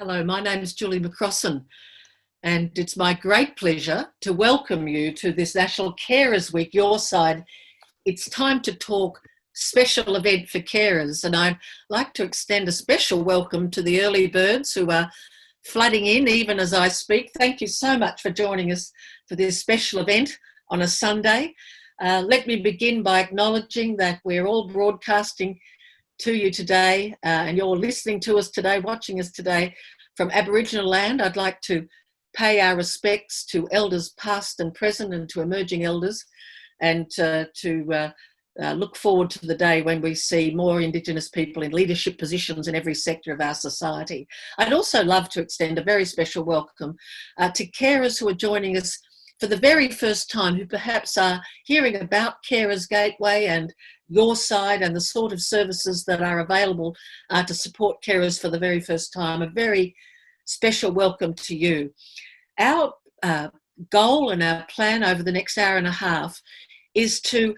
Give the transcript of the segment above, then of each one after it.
Hello, my name is Julie McCrossin, and it's my great pleasure to welcome you to this National Carers Week, Your Side. It's time to talk special event for carers, and I'd like to extend a special welcome to the early birds who are flooding in even as I speak. Thank you so much for joining us for this special event on a Sunday. Let me begin by acknowledging that we're all broadcasting to you today, and you're listening to us today, watching us today from Aboriginal land. I'd like to pay our respects to elders past and present and to emerging elders, and to look forward to the day when we see more Indigenous people in leadership positions in every sector of our society. I'd also love to extend a very special welcome to carers who are joining us for the very first time, who perhaps are hearing about Carers Gateway and Your Side and the sort of services that are available to support carers for the very first time. A very special welcome to you. Our goal and our plan over the next hour and a half is to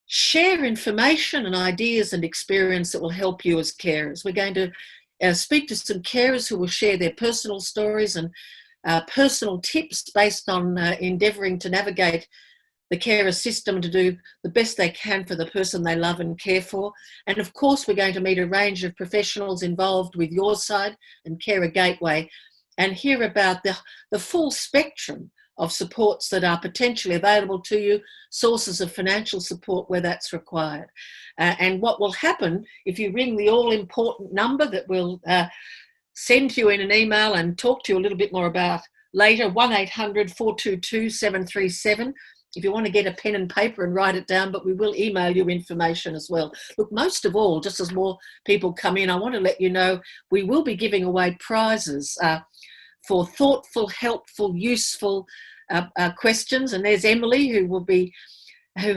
share information and ideas and experience that will help you as carers. We're going to speak to some carers who will share their personal stories and personal tips based on endeavouring to navigate the carer system to do the best they can for the person they love and care for. And of course, we're going to meet a range of professionals involved with Your Side and Carer Gateway and hear about the full spectrum of supports that are potentially available to you, sources of financial support where that's required. And what will happen if you ring the all-important number that we'll send to you in an email and talk to you a little bit more about later, 1800 422 737. If you want to get a pen and paper and write it down, but we will email you information as well. Look, most of all, just as more people come in, I want to let you know we will be giving away prizes for thoughtful, helpful, useful questions. And there's Emily, who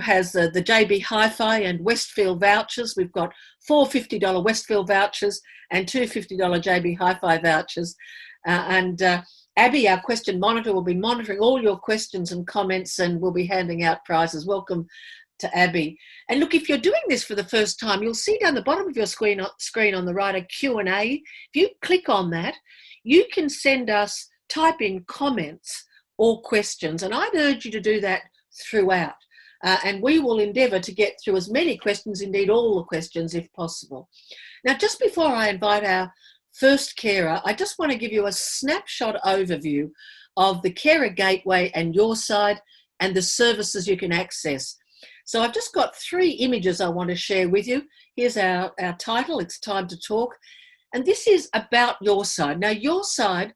has the JB Hi-Fi and Westfield vouchers. We've got four $50 Westfield vouchers and two $50 JB Hi-Fi vouchers. Abby, our question monitor, will be monitoring all your questions and comments, and we'll be handing out prizes. Welcome to Abby. And look, if you're doing this for the first time, you'll see down the bottom of your screen on the right a Q&A. If you click on that, you can send us, type in comments or questions, and I'd urge you to do that throughout. And we will endeavour to get through as many questions, indeed all the questions if possible. Now, just before I invite our first carer, I just want to give you a snapshot overview of the Carer Gateway and Your Side and the services you can access. So I've just got three images I want to share with you. Here's our title, It's Time to Talk. And this is about Your Side. Now, Your Side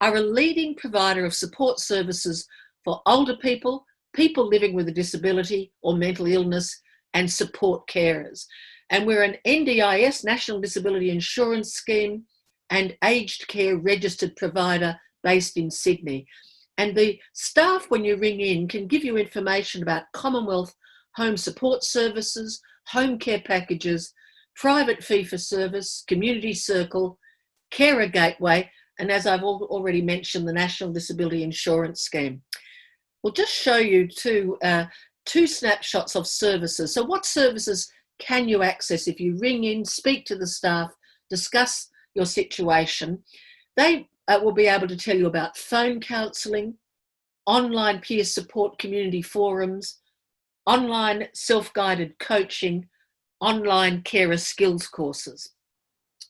are a leading provider of support services for older people, people living with a disability or mental illness, and support carers. And we're an NDIS, National Disability Insurance Scheme, and aged care registered provider based in Sydney. And the staff, when you ring in, can give you information about Commonwealth home support services, home care packages, private fee-for-service, community circle, Carer Gateway, and as I've already mentioned, the National Disability Insurance Scheme. We'll just show you two snapshots of services. So what services can you access if you ring in, speak to the staff, discuss your situation? They will be able to tell you about phone counselling, online peer support community forums, online self-guided coaching, online carer skills courses.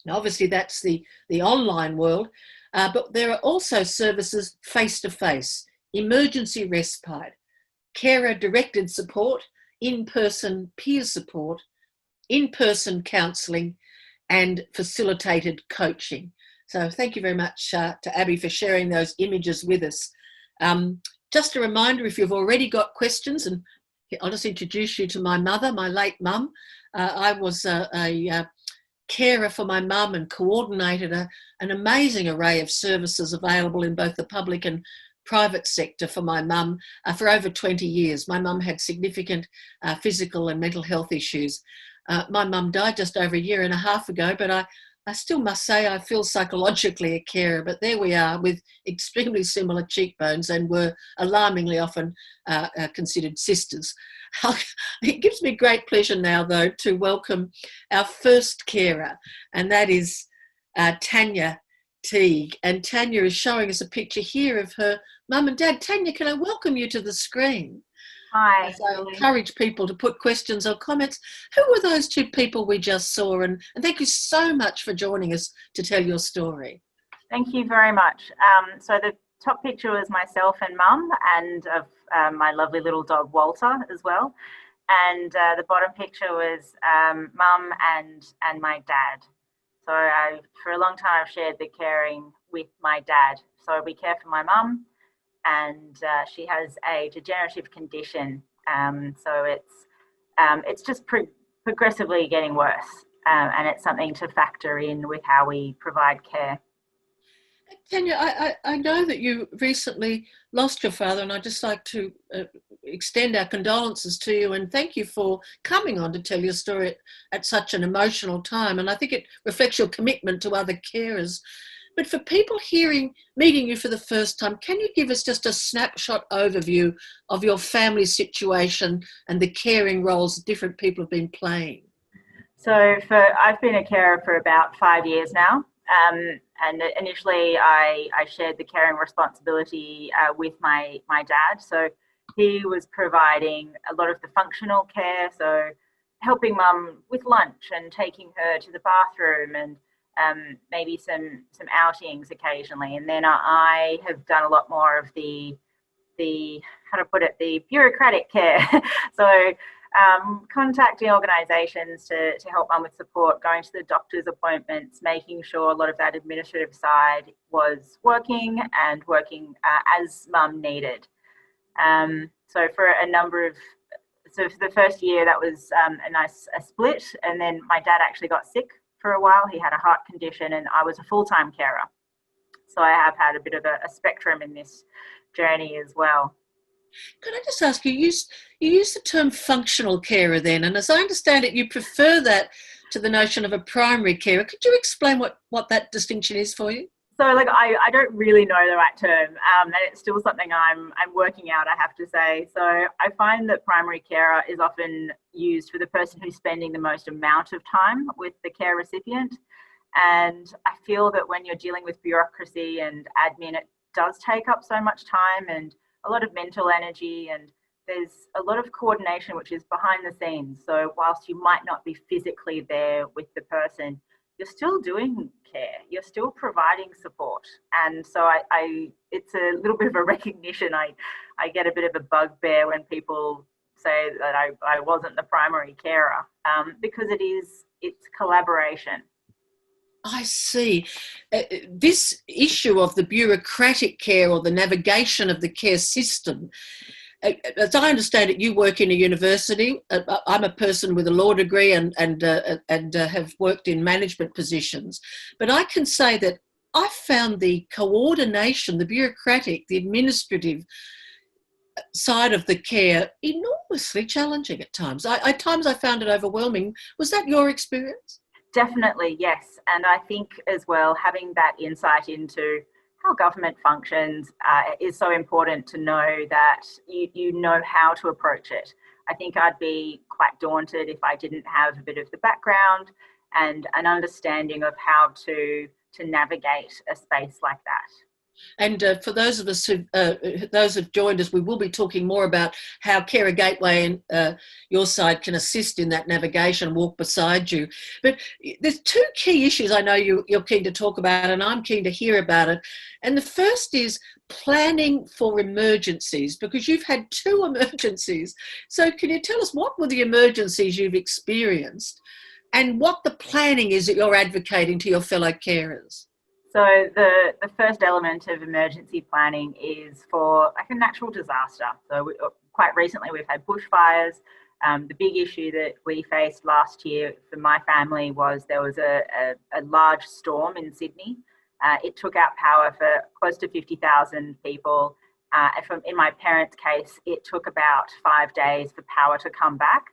Now, obviously, that's the online world, but there are also services face-to-face, emergency respite, carer-directed support, in-person peer support, in-person counselling, and facilitated coaching. So thank you very much to Abby for sharing those images with us. Just a reminder, if you've already got questions, and I'll just introduce you to my mother, my late mum. I was a carer for my mum and coordinated an amazing array of services available in both the public and private sector for my mum for over 20 years. My mum had significant physical and mental health issues. My mum died just over a year and a half ago, but I still must say I feel psychologically a carer, but there we are with extremely similar cheekbones and were alarmingly often considered sisters. It gives me great pleasure now, though, to welcome our first carer, and that is Tanya Teague, and Tanya is showing us a picture here of her mum and dad. Tanya, can I welcome you to the screen? Hi. As I encourage people to put questions or comments. Who were those two people we just saw? And thank you so much for joining us to tell your story. Thank you very much. So the top picture was myself and mum, and of my lovely little dog Walter as well. And the bottom picture was mum and my dad. So for a long time I've shared the caring with my dad. So we care for my mum, and she has a degenerative condition. So it's just progressively getting worse, and it's something to factor in with how we provide care. Tanya, I know that you recently lost your father, and I'd just like to extend our condolences to you and thank you for coming on to tell your story at such an emotional time. And I think it reflects your commitment to other carers. But for people meeting you for the first time, can you give us just a snapshot overview of your family situation and the caring roles that different people have been playing? So I've been a carer for about 5 years now. And initially I shared the caring responsibility with my dad. So he was providing a lot of the functional care, so helping mum with lunch and taking her to the bathroom, and maybe some outings occasionally. And then I have done a lot more of the how to put it, the bureaucratic care. So contacting organisations to help mum with support, going to the doctor's appointments, making sure a lot of that administrative side was working and working as mum needed. So for the first year that was a nice split, and then my dad actually got sick for a while. He had a heart condition, and I was a full-time carer. So I have had a bit of a spectrum in this journey as well. Can I just ask you, you use the term functional carer then, and as I understand it, you prefer that to the notion of a primary carer. Could you explain what that distinction is for you? So I don't really know the right term, and it's still something I'm working out, I have to say. So I find that primary carer is often used for the person who's spending the most amount of time with the care recipient. And I feel that when you're dealing with bureaucracy and admin, it does take up so much time and a lot of mental energy, and there's a lot of coordination which is behind the scenes. So whilst you might not be physically there with the person, you're still doing care, you're still providing support. And so it's a little bit of a recognition. I get a bit of a bugbear when people say that I wasn't the primary carer, because it's collaboration. I see. This issue of the bureaucratic care or the navigation of the care system, as I understand it, you work in a university. I'm a person with a law degree and have worked in management positions. But I can say that I found the coordination, the bureaucratic, the administrative side of the care enormously challenging at times. At times I found it overwhelming. Was that your experience? Definitely, yes. And I think as well, having that insight into how government functions is so important to know that you know how to approach it. I think I'd be quite daunted if I didn't have a bit of the background and an understanding of how to navigate a space like that. And for those of us those who've joined us, we will be talking more about how Carer Gateway and your side can assist in that navigation, walk beside you. But there's two key issues I know you're keen to talk about, and I'm keen to hear about it. And the first is planning for emergencies, because you've had two emergencies. So can you tell us what were the emergencies you've experienced and what the planning is that you're advocating to your fellow carers? So the first element of emergency planning is for like a natural disaster. So quite recently we've had bushfires. The big issue that we faced last year for my family was there was a large storm in Sydney. It took out power for close to 50,000 people. In my parents' case, it took about 5 days for power to come back.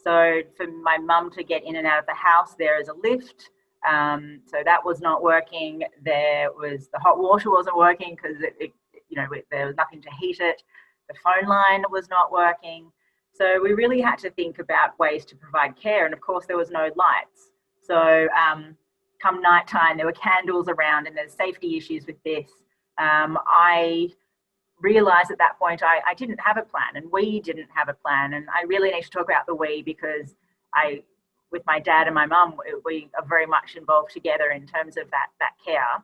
So for my mum to get in and out of the house, there is a lift. So that was not working. The hot water wasn't working because there was nothing to heat it. The phone line was not working. So we really had to think about ways to provide care. And of course there was no lights. So come nighttime, there were candles around and there's safety issues with this. I realized at that point I didn't have a plan, and we didn't have a plan. And I really need to talk about the we, because with my dad and my mum, we are very much involved together in terms of that care.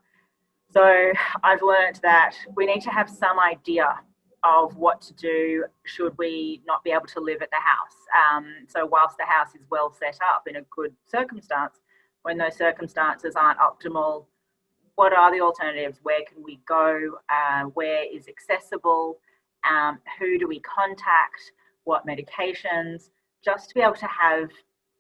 So I've learned that we need to have some idea of what to do should we not be able to live at the house. So whilst the house is well set up in a good circumstance, when those circumstances aren't optimal, what are the alternatives? Where can we go? Where is accessible? Who do we contact? What medications? Just to be able to have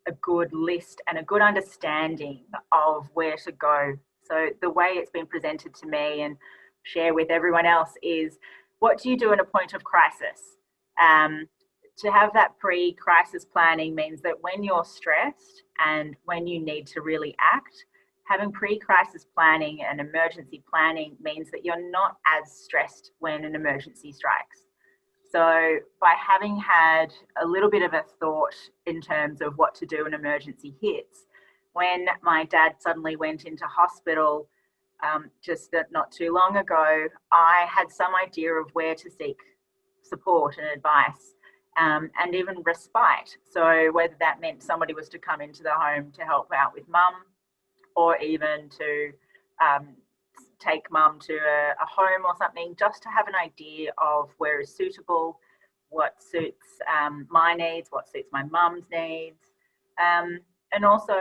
a good list and a good understanding of where to go. So the way it's been presented to me and share with everyone else is, what do you do in a point of crisis? To have that pre-crisis planning means that when you're stressed and when you need to really act, having pre-crisis planning and emergency planning means that you're not as stressed when an emergency strikes. So by having had a little bit of a thought in terms of what to do when emergency hits, when my dad suddenly went into hospital just not too long ago, I had some idea of where to seek support and advice, and even respite. So whether that meant somebody was to come into the home to help out with mum, or even to take mum to a home or something, just to have an idea of where is suitable, what suits my needs, what suits my mum's needs, and also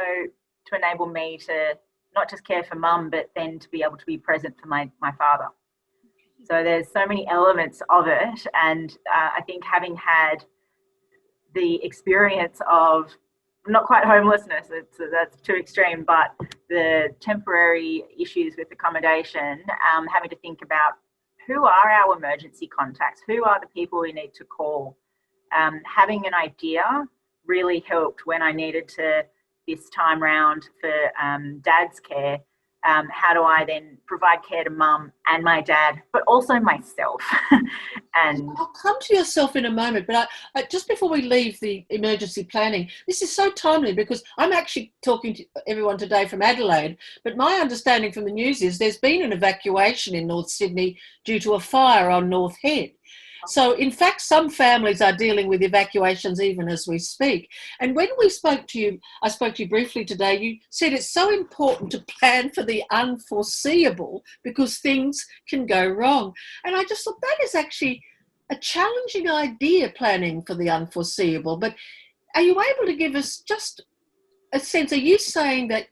to enable me to not just care for mum, but then to be able to be present for my father. So there's so many elements of it, and I think having had the experience of not quite homelessness, that's too extreme, but the temporary issues with accommodation, having to think about who are our emergency contacts, who are the people we need to call. Having an idea really helped when I needed to, this time round for dad's care, how do I then provide care to mum and my dad, but also myself. And I'll come to yourself in a moment, but just before we leave the emergency planning, this is so timely because I'm actually talking to everyone today from Adelaide, but my understanding from the news is there's been an evacuation in North Sydney due to a fire on North Head. So, in fact, some families are dealing with evacuations even as we speak. And when we spoke to you, I spoke to you briefly today, you said it's so important to plan for the unforeseeable because things can go wrong. And I just thought that is actually a challenging idea, planning for the unforeseeable. But are you able to give us just a sense, are you saying that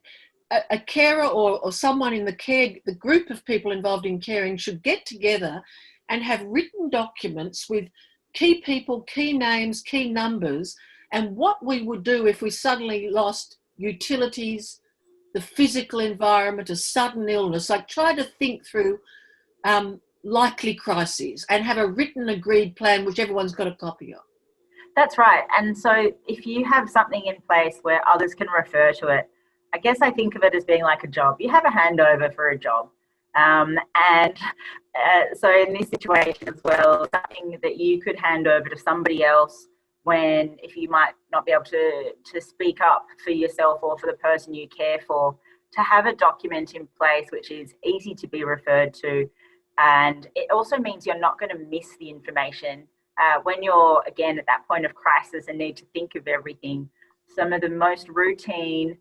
a carer or someone in the group of people involved in caring should get together and have written documents with key people, key names, key numbers, and what we would do if we suddenly lost utilities, the physical environment, a sudden illness? Like, try to think through likely crises and have a written agreed plan which everyone's got a copy of. that's right. And so if you have something in place where others can refer to it, I guess I think of it as being like a job. You have a handover for a job. So in this situation as well, something that you could hand over to somebody else when, if you might not be able to speak up for yourself or for the person you care for, to have a document in place which is easy to be referred to. And it also means you're not going to miss the information. When you're, again, at that point of crisis and need to think of everything, some of the most routine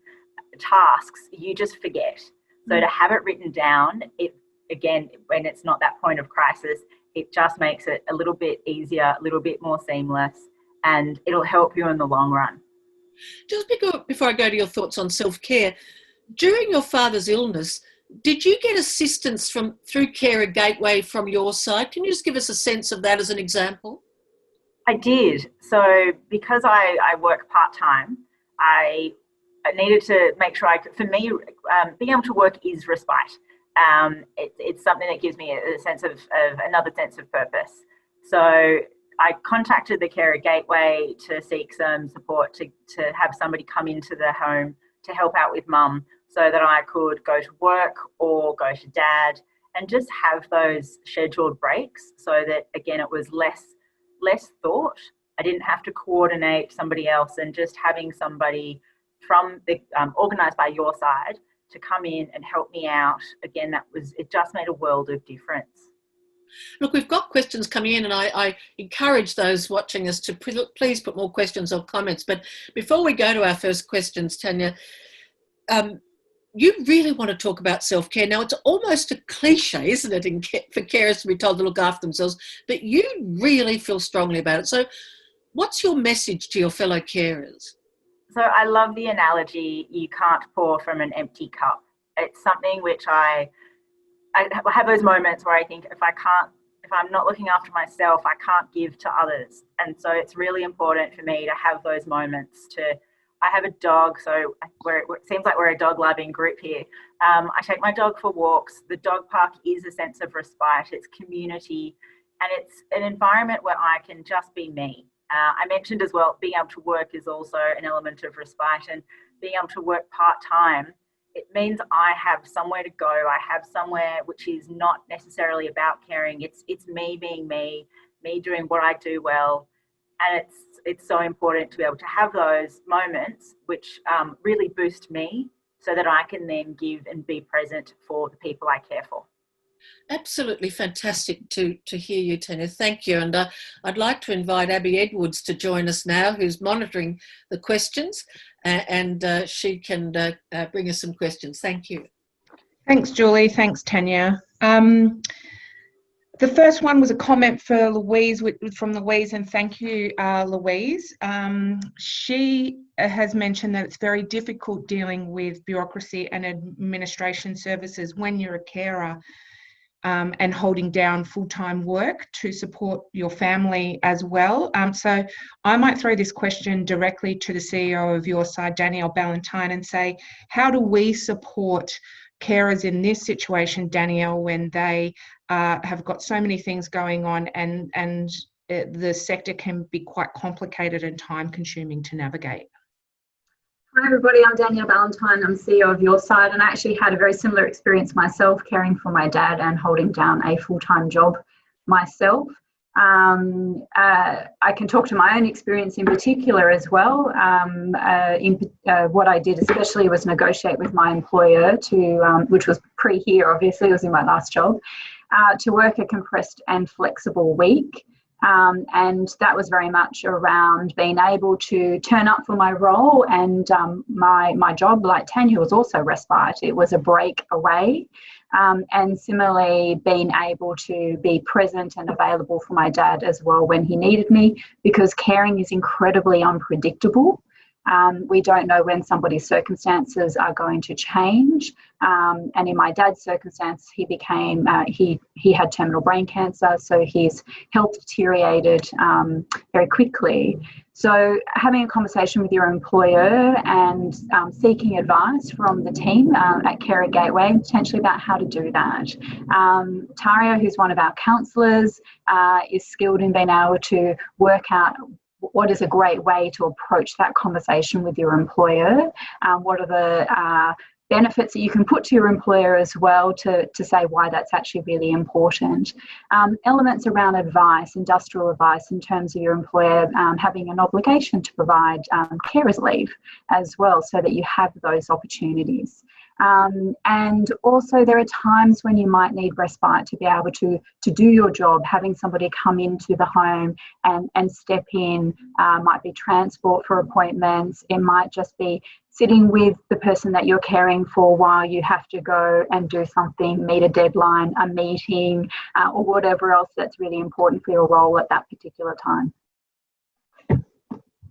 tasks you just forget. So to have it written down, it, again, when it's not that point of crisis, it just makes it a little bit easier, a little bit more seamless, and it'll help you in the long run. Just before I go to your thoughts on self-care, during your father's illness, did you get assistance through Carer Gateway from your side? Can you just give us a sense of that as an example? I did. So because I work part-time, I needed to make sure for me, being able to work is respite. It's something that gives me a sense of another sense of purpose. So I contacted the Carer Gateway to seek some support to have somebody come into the home to help out with mum so that I could go to work or go to dad and just have those scheduled breaks so that, again, it was less thought. I didn't have to coordinate somebody else, and just having somebody from the organised by your side to come in and help me out. Again, it just made a world of difference. Look, we've got questions coming in, and I encourage those watching us to please put more questions or comments. But before we go to our first questions, Tanya, you really want to talk about self-care. Now, it's almost a cliche, isn't it, for carers to be told to look after themselves, but you really feel strongly about it. So what's your message to your fellow carers? So I love the analogy, you can't pour from an empty cup. It's something which I have those moments where I think if I'm not looking after myself, I can't give to others. And so it's really important for me to have those moments I have a dog, so it seems like we're a dog loving group here. I take my dog for walks. The dog park is a sense of respite. It's community, and it's an environment where I can just be me. I mentioned as well, being able to work is also an element of respite, and being able to work part-time, it means I have somewhere to go. I have somewhere which is not necessarily about caring. It's me being me doing what I do well. And it's so important to be able to have those moments which really boost me so that I can then give and be present for the people I care for. Absolutely fantastic to hear you, Tanya. Thank you. And I'd like to invite Abby Edwards to join us now, who's monitoring the questions, and she can bring us some questions. Thank you. Thanks, Julie. Thanks, Tanya. The first one was a comment for Louise, from Louise, and thank you, Louise. She has mentioned that it's very difficult dealing with bureaucracy and administration services when you're a carer, and holding down full-time work to support your family as well. So I might throw this question directly to the CEO of your side, Danielle Ballantine, and say, how do we support carers in this situation, Danielle, when they have got so many things going on and the sector can be quite complicated and time-consuming to navigate? Hi everybody, I'm Danielle Valentine, I'm CEO of Your Side, and I actually had a very similar experience myself, caring for my dad and holding down a full-time job myself. I can talk to my own experience in particular as well. What I did especially was negotiate with my employer which was here, obviously, it was in my last job, to work a compressed and flexible week. And that was very much around being able to turn up for my role, and my job, like Tanya, was also respite. It was a break away, and similarly being able to be present and available for my dad as well when he needed me, because caring is incredibly unpredictable. We don't know when somebody's circumstances are going to change. And in my dad's circumstance, he had terminal brain cancer, so his health deteriorated very quickly. So having a conversation with your employer and seeking advice from the team at Carer Gateway, potentially about how to do that. Tarja, who's one of our counsellors, is skilled in being able to work out what is a great way to approach that conversation with your employer. What are the benefits that you can put to your employer as well to say why that's actually really important. Elements around advice, industrial advice in terms of your employer having an obligation to provide carers leave as well, so that you have those opportunities. And also there are times when you might need respite to be able to do your job. Having somebody come into the home and step in, might be transport for appointments. It might just be sitting with the person that you're caring for while you have to go and do something, meet a deadline, a meeting, or whatever else that's really important for your role at that particular time.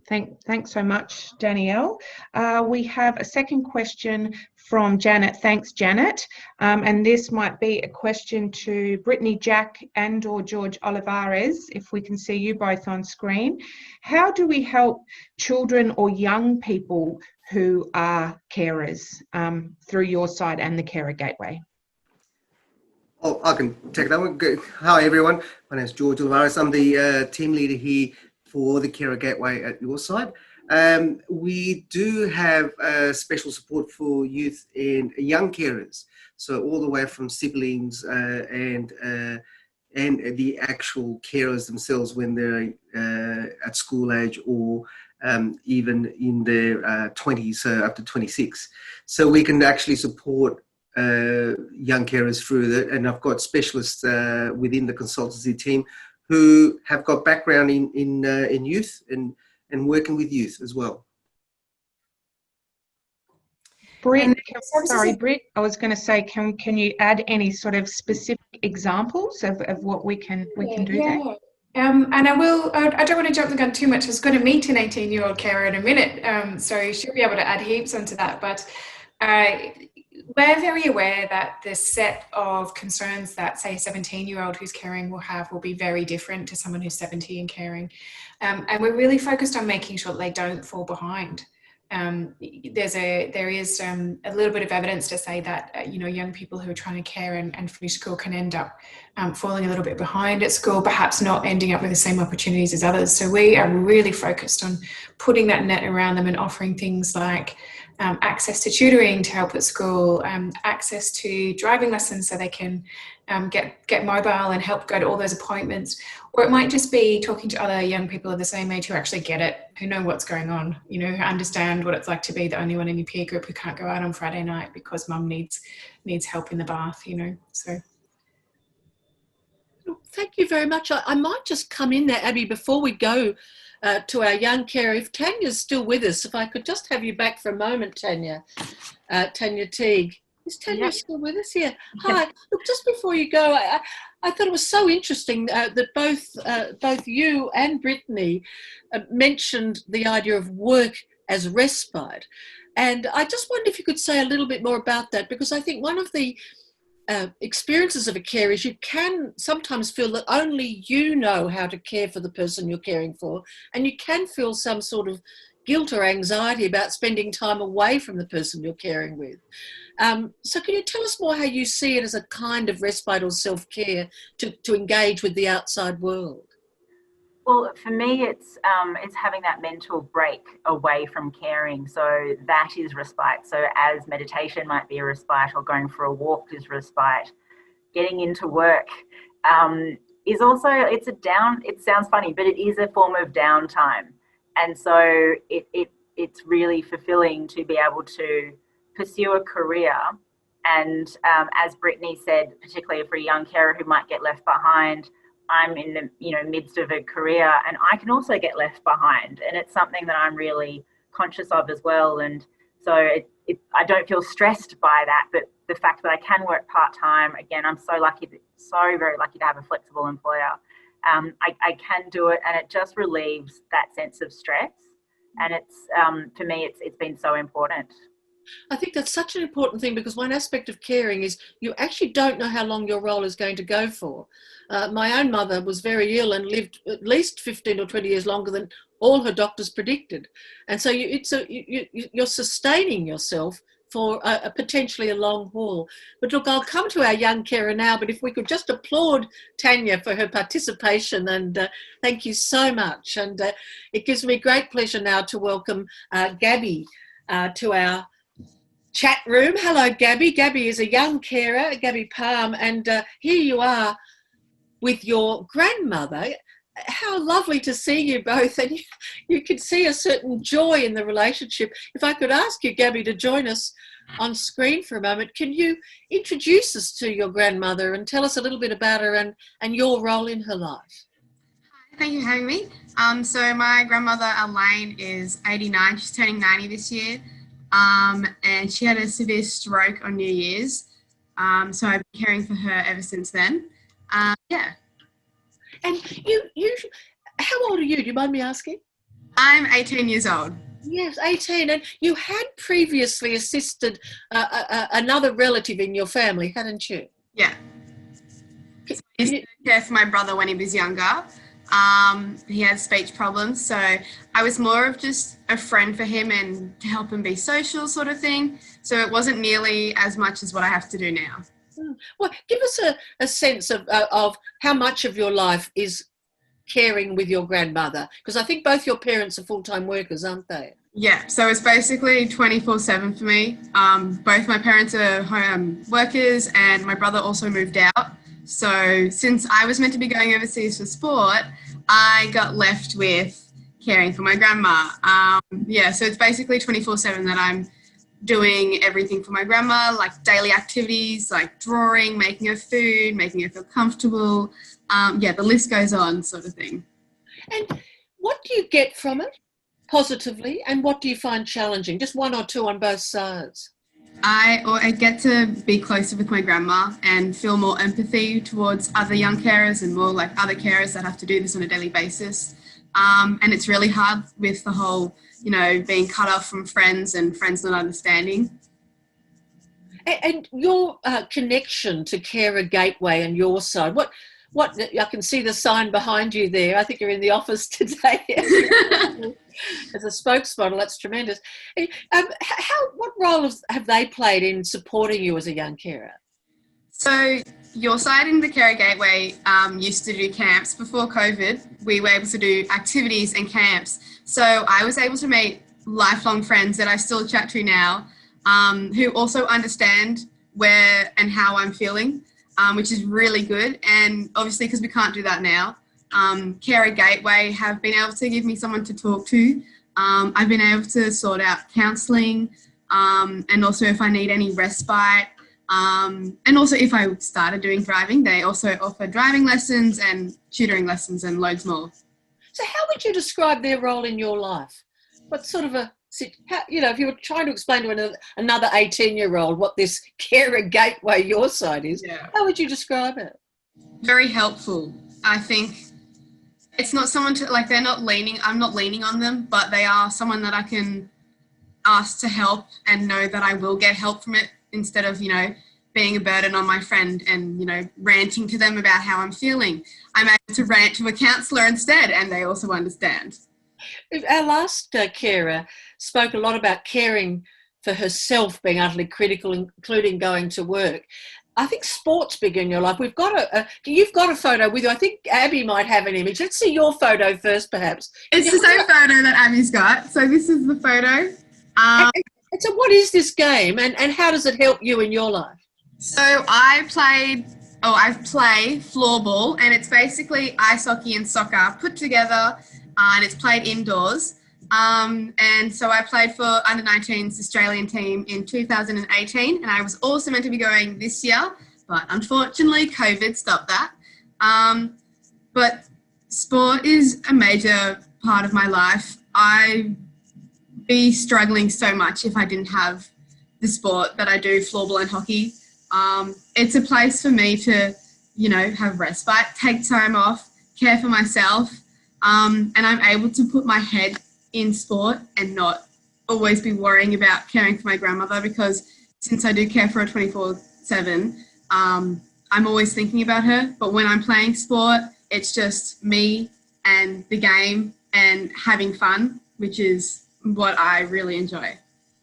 Thanks so much, Danielle. We have a second question from Janet. Thanks, Janet. And this might be a question to Brittany, Jack, and or George Olivares, if we can see you both on screen. How do we help children or young people who are carers through Your Side and the Carer Gateway? Oh, I can take that one. Good. Hi, everyone. My name is George Olivares. I'm the team leader here for the Carer Gateway at Your Side. We do have special support for youth and young carers, so all the way from siblings and the actual carers themselves when they're at school age or even in their 20s, so up to 26. So we can actually support young carers through that. And I've got specialists within the consultancy team who have got background in youth and working with youth as well. Britt, sorry, Britt, I was going to say, can you add any sort of specific examples of what we can do there? And I don't want to jump the gun too much. I was going to meet an 18-year-old carer in a minute, so she'll be able to add heaps onto that. But we're very aware that the set of concerns that, say, a 17-year-old who's caring will be very different to someone who's 70 and caring. And we're really focused on making sure that they don't fall behind. There is a little bit of evidence to say that young people who are trying to care and finish school can end up falling a little bit behind at school, perhaps not ending up with the same opportunities as others. So we are really focused on putting that net around them and offering things like access to tutoring to help at school, access to driving lessons so they can get mobile and help go to all those appointments. Or it might just be talking to other young people of the same age who actually get it, who know what's going on, who understand what it's like to be the only one in your peer group who can't go out on Friday night because mum needs help in the bath, so. Thank you very much. I might just come in there, Abby, before we go to our young carer. If Tanya's still with us, if I could just have you back for a moment, Tanya. Tanya Teague. Is Tanya still with us? Yeah. Hi. Look, just before you go, I thought it was so interesting that both you and Brittany mentioned the idea of work as respite. And I just wondered if you could say a little bit more about that, because I think one of the experiences of a care is you can sometimes feel that only you know how to care for the person you're caring for, and you can feel some sort of guilt or anxiety about spending time away from the person you're caring with. So can you tell us more how you see it as a kind of respite or self-care to engage with the outside world? Well, for me, it's having that mental break away from caring. So that is respite. So as meditation might be a respite, or going for a walk is respite, getting into work is also, it sounds funny, but it is a form of downtime. And so it's really fulfilling to be able to pursue a career. And as Brittany said, particularly for a young carer who might get left behind, I'm in the midst of a career and I can also get left behind. And it's something that I'm really conscious of as well. And so I don't feel stressed by that, but the fact that I can work part-time, again, I'm so very lucky to have a flexible employer. I can do it, and it just relieves that sense of stress. And it's for me, it's been so important. I think that's such an important thing, because one aspect of caring is you actually don't know how long your role is going to go for. My own mother was very ill and lived at least 15 or 20 years longer than all her doctors predicted. And so you're sustaining yourself for potentially a long haul. But look, I'll come to our young carer now, but if we could just applaud Tanya for her participation, and thank you so much. And it gives me great pleasure now to welcome Gabi to our chat room. Hello, Gabi. Gabi is a young carer, Gabi Palme, and here you are with your grandmother. How lovely to see you both, and you can see a certain joy in the relationship. If I could ask you, Gabi, to join us on screen for a moment, can you introduce us to your grandmother and tell us a little bit about her and your role in her life? Hi, thank you for having me. So my grandmother, Elaine, is 89. She's turning 90 this year. And she had a severe stroke on New Year's. So I've been caring for her ever since then. Yeah. And you, how old are you? Do you mind me asking? I'm 18 years old. Yes, 18. And you had previously assisted another relative in your family, hadn't you? Yeah. So I used to care for my brother when he was younger. He had speech problems, so I was more of just a friend for him and to help him be social sort of thing. So it wasn't nearly as much as what I have to do now. Well, give us a sense of how much of your life is caring with your grandmother, because I think both your parents are full-time workers, aren't they? Yeah, so it's basically 24/7 for me. Both my parents are home workers, and my brother also moved out. So since I was meant to be going overseas for sport, I got left with caring for my grandma. Yeah, so it's basically 24/7 that I'm doing everything for my grandma, like daily activities, like drawing, making her food, making her feel comfortable. Yeah, the list goes on, sort of thing. And what do you get from it positively, and what do you find challenging? Just one or two on both sides. I get to be closer with my grandma and feel more empathy towards other young carers and more like other carers that have to do this on a daily basis. And it's really hard with the whole, you know, being cut off from friends and friends not understanding. And your connection to Carer Gateway and your side, what I can see the sign behind you there. I think you're in the office today as a spokesmodel. That's tremendous. What role have they played in supporting you as a young carer? So your side in the Carer Gateway used to do camps before COVID. We were able to do activities and camps. So I was able to make lifelong friends that I still chat to now, who also understand where and how I'm feeling, which is really good. And obviously, because we can't do that now, Carer Gateway have been able to give me someone to talk to. I've been able to sort out counselling, and also if I need any respite. And also if I started doing driving, they also offer driving lessons and tutoring lessons and loads more. So how would you describe their role in your life? What sort of if you were trying to explain to another 18-year-old what this Carer Gateway, your side is, how would you describe it? Very helpful. I think it's not someone to, like, I'm not leaning on them, but they are someone that I can ask to help and know that I will get help from it, instead of, being a burden on my friend and, ranting to them about how I'm feeling. I'm able to rant to a counsellor instead, and they also understand. Our last carer spoke a lot about caring for herself, being utterly critical, including going to work. I think sport's big in your life. We've got you've got a photo with you. I think Abby might have an image. Let's see your photo first, perhaps. It's the same photo that Abby's got. So this is the photo. So what is this game, and how does it help you in your life? So I play floorball, and it's basically ice hockey and soccer put together, and it's played indoors. And so I played for under-19's Australian team in 2018, and I was also meant to be going this year, but unfortunately COVID stopped that. But sport is a major part of my life. I'd be struggling so much if I didn't have the sport that I do, floorball and hockey. It's a place for me to, have respite, take time off, care for myself, and I'm able to put my head in sport and not always be worrying about caring for my grandmother, because since I do care for her 24/7, I'm always thinking about her. But when I'm playing sport, it's just me and the game and having fun, which is what I really enjoy.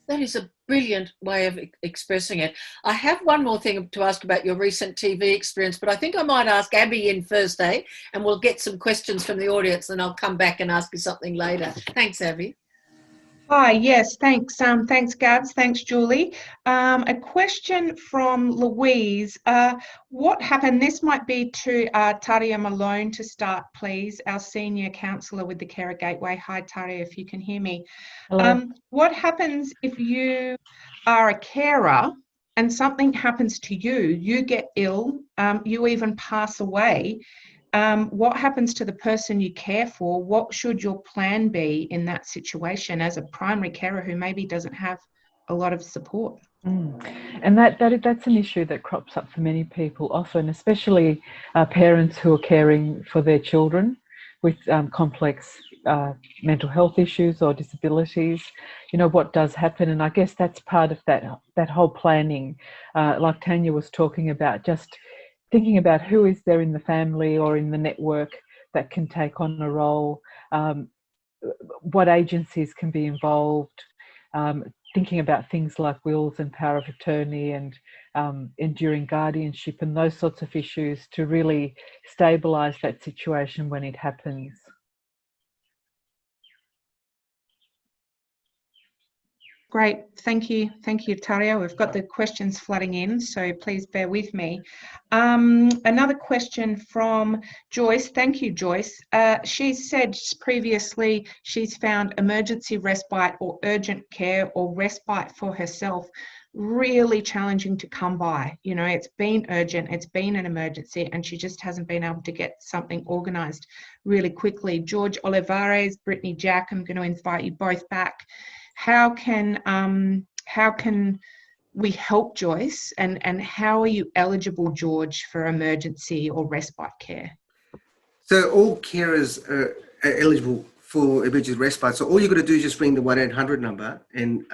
That is a brilliant way of expressing it. I have one more thing to ask about your recent TV experience, but I think I might ask Abby in first, and we'll get some questions from the audience, and I'll come back and ask you something later. Thanks, Abby. Hi, yes, thanks. Thanks, Gabs. Thanks, Julie. A question from Louise. What happened? This might be to Tarja Malone to start, please, our senior counsellor with the Carer Gateway. Hi, Tarja, if you can hear me. What happens if you are a carer and something happens to you? You get ill, you even pass away. What happens to the person you care for? What should your plan be in that situation as a primary carer who maybe doesn't have a lot of support? And that's an issue that crops up for many people often, especially parents who are caring for their children with complex mental health issues or disabilities. What does happen? And I guess that's part of that whole planning, like Tanya was talking about, just thinking about who is there in the family or in the network that can take on a role, what agencies can be involved, thinking about things like wills and power of attorney and enduring guardianship and those sorts of issues to really stabilise that situation when it happens. Great, thank you, Tarja. We've got the questions flooding in, so please bear with me. Another question from Joyce. Thank you, Joyce. She said previously she's found emergency respite or urgent care or respite for herself really challenging to come by. You know, it's been urgent, it's been an emergency, and she just hasn't been able to get something organised really quickly. George, Olivares, Brittany, Jack, I'm going to invite you both back. How can we help Joyce, and how are you eligible, George, for emergency or respite care? So all carers are eligible for emergency respite. So all you've got to do is just ring the 1-800 number and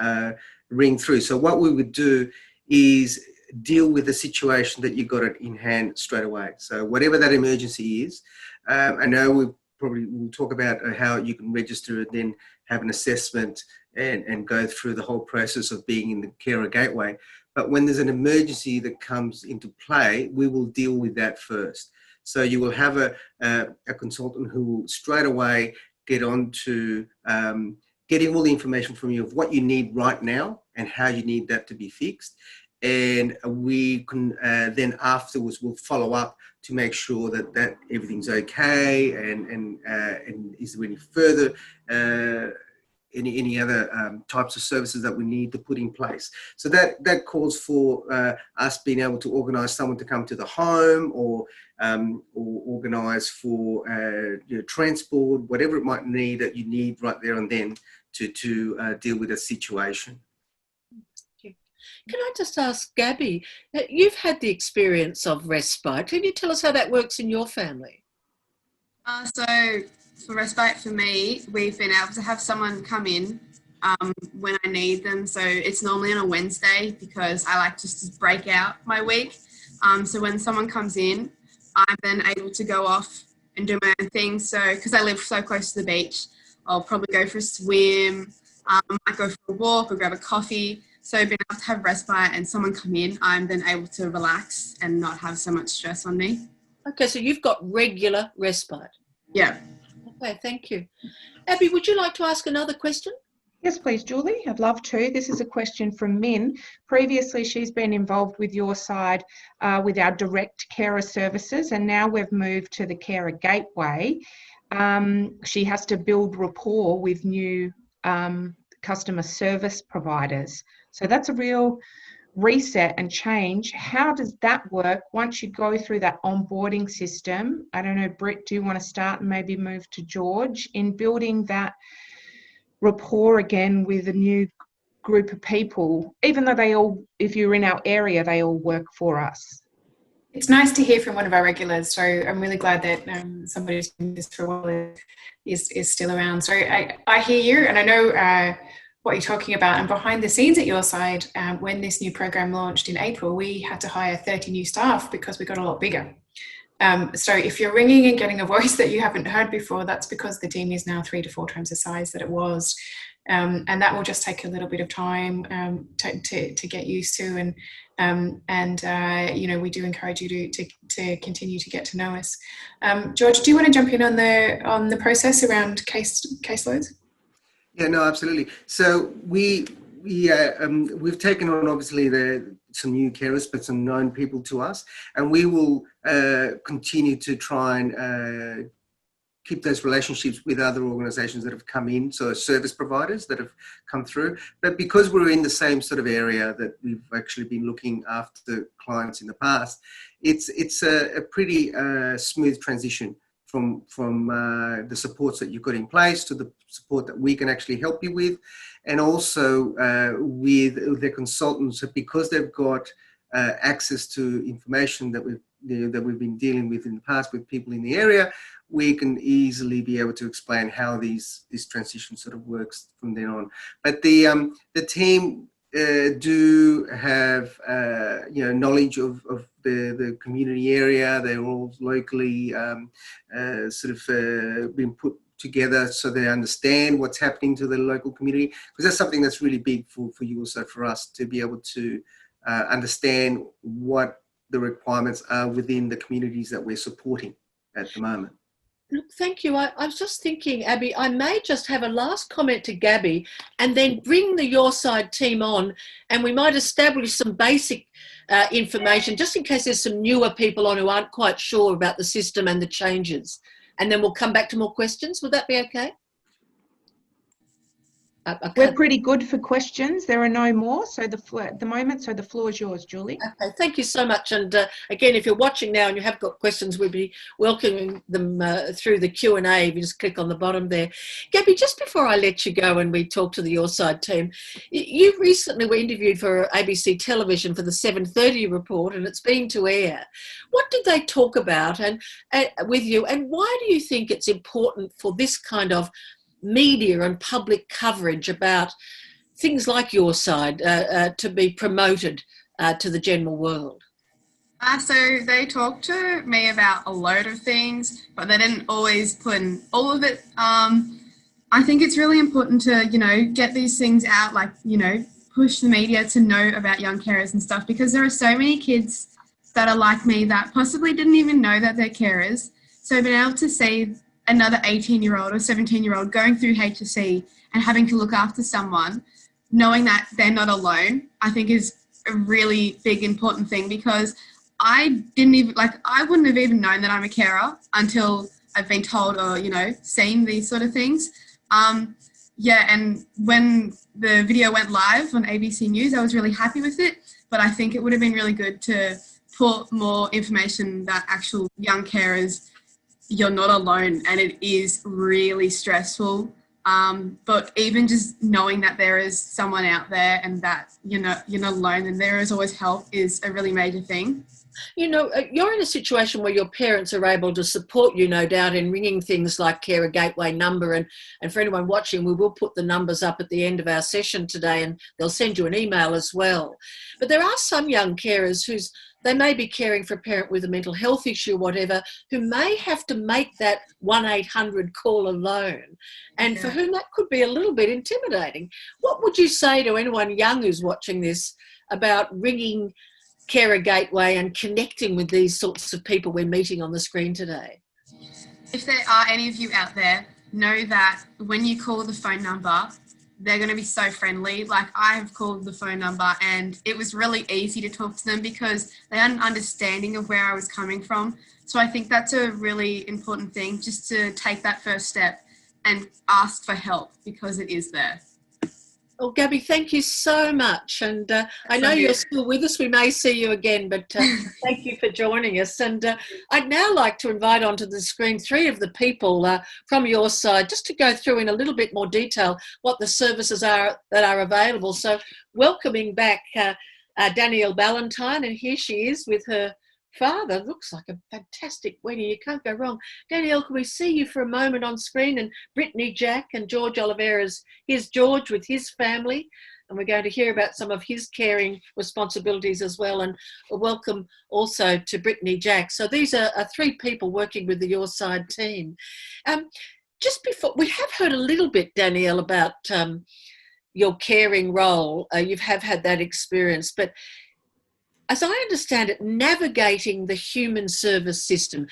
ring through. So what we would do is deal with the situation that you got it in hand straight away. So whatever that emergency is, I know we'll talk about how you can register and then have an assessment and go through the whole process of being in the carer gateway. But when there's an emergency that comes into play, we will deal with that first. So you will have a consultant who will straight away get on to getting all the information from you of what you need right now and how you need that to be fixed. And we can then afterwards we'll follow up to make sure that everything's okay and is there any further any other types of services that we need to put in place. So that calls for us being able to organise someone to come to the home or organise for transport, whatever it might need that you need right there and then to deal with a situation. Can I just ask Gabi, you've had the experience of Respite. Can you tell us how that works in your family? So for Respite for me, we've been able to have someone come in when I need them. So it's normally on a Wednesday because I like just to break out my week. So when someone comes in, I'm then able to go off and do my own thing. So because I live so close to the beach, I'll probably go for a swim. I go for a walk or grab a coffee. So being able to have respite and someone come in, I'm then able to relax and not have so much stress on me. Okay, so you've got regular respite. Yeah. Okay, thank you. Abby, would you like to ask another question? Yes, please, Julie. I'd love to. This is a question from Min. Previously, she's been involved with your side with our direct carer services, and now we've moved to the carer gateway. She has to build rapport with new customer service providers. So that's a real reset and change. How does that work once you go through that onboarding system? I don't know, Britt, do you want to start and maybe move to George in building that rapport again with a new group of people, even though they all, if you're in our area, they all work for us? It's nice to hear from one of our regulars, so I'm really glad that somebody who's been this for a while is still around. So I hear you, and I know what you're talking about. And behind the scenes at your side, when this new program launched in April, we had to hire 30 new staff because we got a lot bigger. So if you're ringing and getting a voice that you haven't heard before, that's because the team is now 3 to 4 times the size that it was. And that will just take a little bit of time to get used to. And you know, we do encourage you to continue to get to know us. George, do you want to jump in on the process around caseloads? Yeah, no, absolutely. So we've taken on obviously some new carers, but some known people to us, and we will continue to try and keep those relationships with other organisations that have come in, so service providers that have come through. But because we're in the same sort of area that we've actually been looking after clients in the past, it's a pretty smooth transition from the supports that you've got in place to the support that we can actually help you with, and also with the consultants, because they've got access to information that we've been dealing with in the past with people in the area. We can easily be able to explain how this transition sort of works from then on. But the team do have knowledge of the community area. They're all locally sort of been put together so they understand what's happening to the local community, because that's something that's really big for you, also for us to be able to understand what the requirements are within the communities that we're supporting at the moment. Look, thank you. I was just thinking, Abby, I may just have a last comment to Gabi and then bring the Your Side team on, and we might establish some basic information just in case there's some newer people on who aren't quite sure about the system and the changes. And then we'll come back to more questions. Would that be okay? We're pretty good for questions. There are no more, so at the moment, so the floor is yours, Julie. Okay, thank you so much. And again, if you're watching now and you have got questions, we'll be welcoming them through the Q&A. If you just click on the bottom there. Gabi, just before I let you go and we talk to the Your Side team, you recently were interviewed for ABC television for the 7:30 report, and it's been to air. What did they talk about and with you, and why do you think it's important for this kind of media and public coverage about things like Your Side to be promoted to the general world? So they talked to me about a load of things, but they didn't always put in all of it. I think it's really important to, get these things out, like, push the media to know about young carers and stuff, because there are so many kids that are like me that possibly didn't even know that they're carers. So being able to see another 18-year-old or 17-year-old going through HSC and having to look after someone, knowing that they're not alone, I think is a really big, important thing, because I wouldn't have even known that I'm a carer until I've been told or, seen these sort of things. And when the video went live on ABC News, I was really happy with it, but I think it would have been really good to put more information that actual young carers, you're not alone, and it is really stressful. But even just knowing that there is someone out there and that you're not alone and there is always help is a really major thing. You're in a situation where your parents are able to support you, no doubt, in ringing things like Carer Gateway number. And for anyone watching, we will put the numbers up at the end of our session today, and they'll send you an email as well. But there are some young carers they may be caring for a parent with a mental health issue or whatever, who may have to make that 1-800 call alone, and for whom that could be a little bit intimidating. What would you say to anyone young who's watching this about ringing Carer Gateway and connecting with these sorts of people we're meeting on the screen today? If there are any of you out there, know that when you call the phone number, they're going to be so friendly. Like, I have called the phone number and it was really easy to talk to them because they had an understanding of where I was coming from. So I think that's a really important thing, just to take that first step and ask for help, because it is there. Well, Gabi, thank you so much. And I know you're still with us. We may see you again, but thank you for joining us. And I'd now like to invite onto the screen 3 of the people from Your Side, just to go through in a little bit more detail what the services are that are available. So welcoming back Danielle Ballantine, and here she is with her father. Looks like a fantastic wedding. You can't go wrong. Danielle, can we see you for a moment on screen? And Brittany, Jack, and George Olivares. Here's George with his family, and we're going to hear about some of his caring responsibilities as well. And a welcome also to Brittany, Jack. So these are 3 people working with the Your Side team. Just before, we have heard a little bit, Danielle, about your caring role. You have had that experience, but as I understand it, navigating the human service system,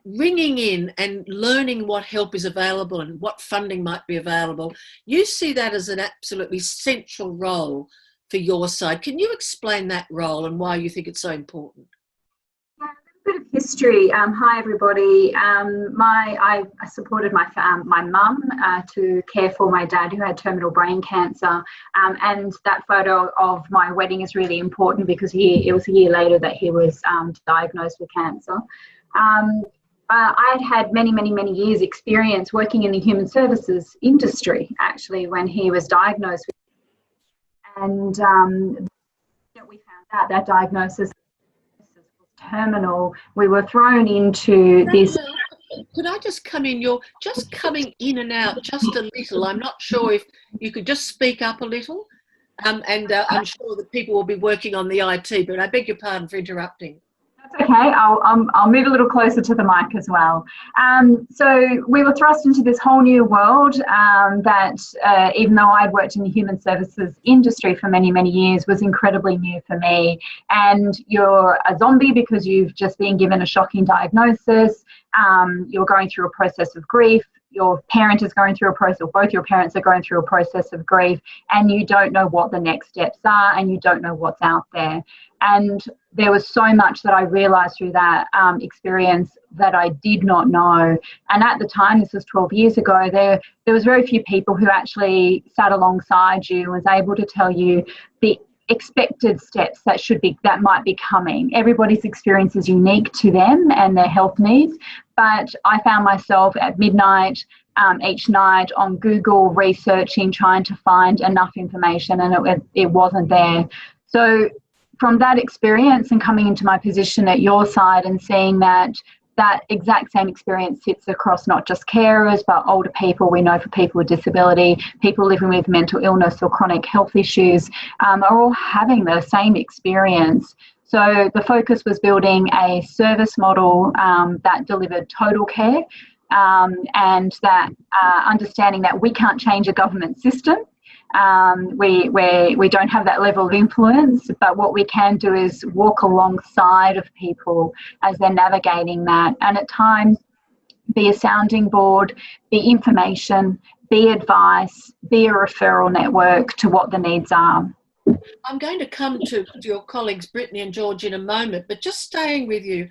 ringing in and learning what help is available and what funding might be available, you see that as an absolutely central role for Your Side. Can you explain that role and why you think it's so important? A bit of history. Hi everybody. I supported my mum to care for my dad, who had terminal brain cancer, and that photo of my wedding is really important because it was a year later that he was diagnosed with cancer. I had many years experience working in the human services industry, actually, when he was diagnosed with, and we found out that diagnosis terminal. We were thrown into this. Could I just come in? You're just coming in and out just a little. I'm not sure if you could just speak up a little. And I'm sure that people will be working on the IT, but I beg your pardon for interrupting. No That's okay. I'll move a little closer to the mic as well. So we were thrust into this whole new world that even though I'd worked in the human services industry for many, many years, was incredibly new for me. And you're a zombie because you've just been given a shocking diagnosis. You're going through a process of grief. Your parent is going through a process, or both your parents are going through a process of grief, and you don't know what the next steps are, and you don't know what's out there. And there was so much that I realised through that experience that I did not know. And at the time, this was 12 years ago, there was very few people who actually sat alongside you and was able to tell you the expected steps that might be coming. Everybody's experience is unique to them and their health needs, but I found myself at midnight each night on Google researching, trying to find enough information, and it wasn't there. So from that experience and coming into my position at your side and seeing that exact same experience sits across not just carers, but older people. We know for people with disability, people living with mental illness or chronic health issues are all having the same experience. So the focus was building a service model that delivered total care and that understanding that we can't change a government system. We don't have that level of influence, but what we can do is walk alongside of people as they're navigating that, and at times be a sounding board, be information, be advice, be a referral network to what the needs are. I'm going to come to your colleagues Brittany and George in a moment, but just staying with you,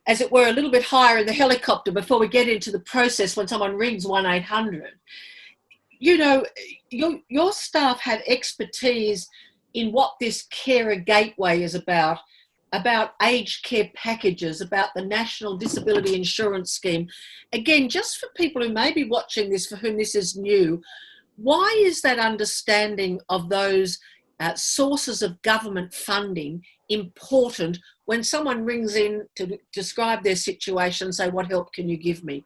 as it were, a little bit higher in the helicopter before we get into the process when someone rings 1-800. You know, your staff have expertise in what this carer gateway is about aged care packages, about the National Disability Insurance Scheme. Again, just for people who may be watching this, for whom this is new, why is that understanding of those sources of government funding important when someone rings in to describe their situation and say, what help can you give me?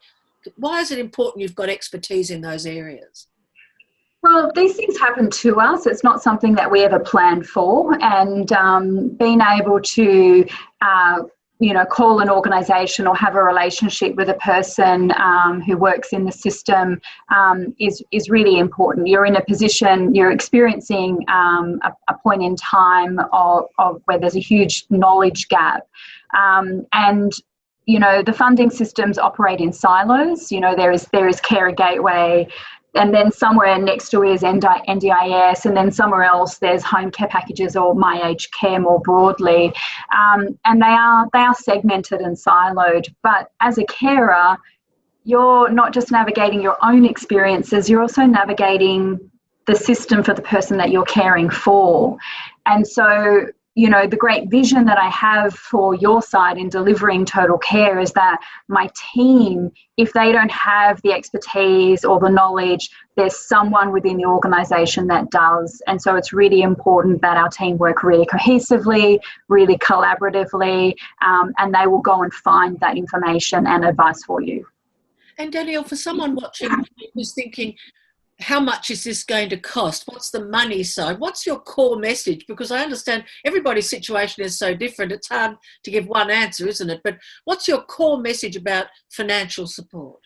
Why is it important you've got expertise in those areas? Well, these things happen to us. It's not something that we ever planned for, and being able to call an organisation or have a relationship with a person who works in the system is really important. You're in a position, you're experiencing a point in time of where there's a huge knowledge gap, and the funding systems operate in silos. There is Carer Gateway, and then somewhere next to it is NDIS, and then somewhere else there's home care packages or My Aged Care more broadly, and they are segmented and siloed. But as a carer, you're not just navigating your own experiences, you're also navigating the system for the person that you're caring for. And so the great vision that I have for your side in delivering total care is that my team, if they don't have the expertise or the knowledge, there's someone within the organisation that does. And so it's really important that our team work really cohesively, really collaboratively, and they will go and find that information and advice for you. And Danielle, for someone watching who's thinking, how much is this going to cost? What's the money side? What's your core message? Because I understand everybody's situation is so different. It's hard to give one answer, isn't it? But what's your core message about financial support?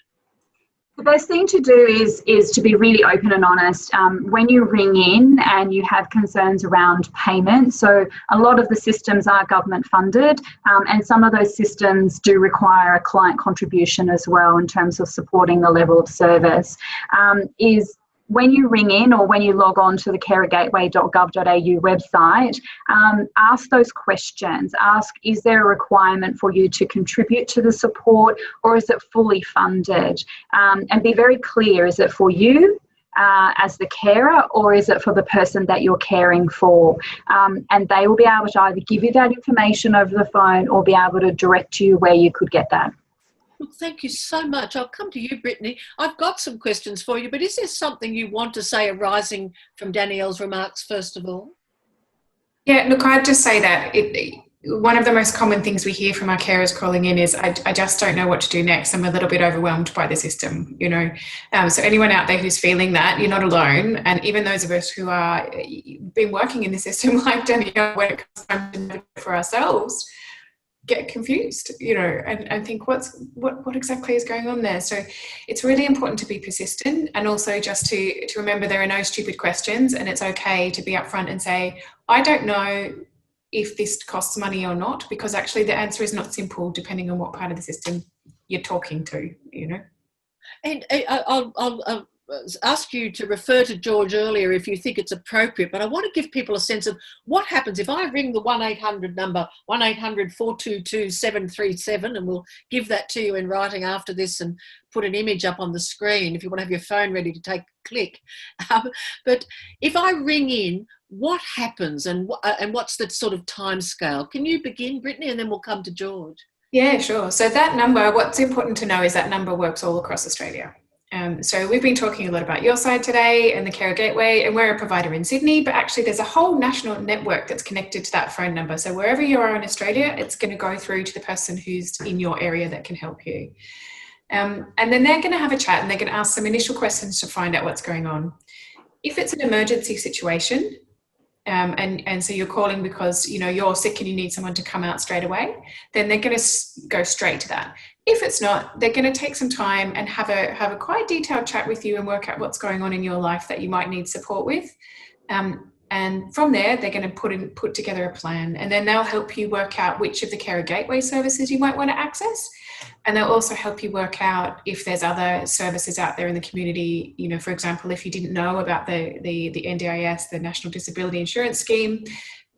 The best thing to do is to be really open and honest. When you ring in and you have concerns around payment, so a lot of the systems are government funded, and some of those systems do require a client contribution as well in terms of supporting the level of service, is when you ring in or when you log on to the carergateway.gov.au website, ask those questions. Ask, is there a requirement for you to contribute to the support, or is it fully funded? And be very clear, is it for you as the carer, or is it for the person that you're caring for? And they will be able to either give you that information over the phone or be able to direct you where you could get that. Well, thank you so much. I'll come to you, Brittany. I've got some questions for you, but is there something you want to say arising from Danielle's remarks, first of all? Yeah, look, I'd just say that one of the most common things we hear from our carers calling in is, I just don't know what to do next. I'm a little bit overwhelmed by the system, So anyone out there who's feeling that, you're not alone. And even those of us who are been working in the system, like Danielle, when it comes time to for ourselves, get confused, and think what exactly is going on there. So it's really important to be persistent, and also just to remember there are no stupid questions, and it's okay to be upfront and say, I don't know if this costs money or not, because actually the answer is not simple depending on what part of the system you're talking to, And I'll ask you to refer to George earlier if you think it's appropriate, but I want to give people a sense of what happens if I ring the 1-800 number, 1-800-422-737, and we'll give that to you in writing after this and put an image up on the screen if you want to have your phone ready to take a click. But if I ring in, what happens, and what's the sort of time scale? Can you begin, Brittany, and then we'll come to George? Yeah, sure. So that number, what's important to know is that number works all across Australia. So we've been talking a lot about your side today and the Carer Gateway, and we're a provider in Sydney, but actually there's a whole national network that's connected to that phone number. So wherever you are in Australia, it's going to go through to the person who's in your area that can help you. And then they're going to have a chat, and they're going to ask some initial questions to find out what's going on. If it's an emergency situation, and so you're calling because you're sick and you need someone to come out straight away, then they're going to go straight to that. If it's not, they're going to take some time and have a quite detailed chat with you and work out what's going on in your life that you might need support with. And from there, they're going to put together a plan, and then they'll help you work out which of the Carer Gateway services you might want to access. And they'll also help you work out if there's other services out there in the community. For example, if you didn't know about the NDIS, the National Disability Insurance Scheme,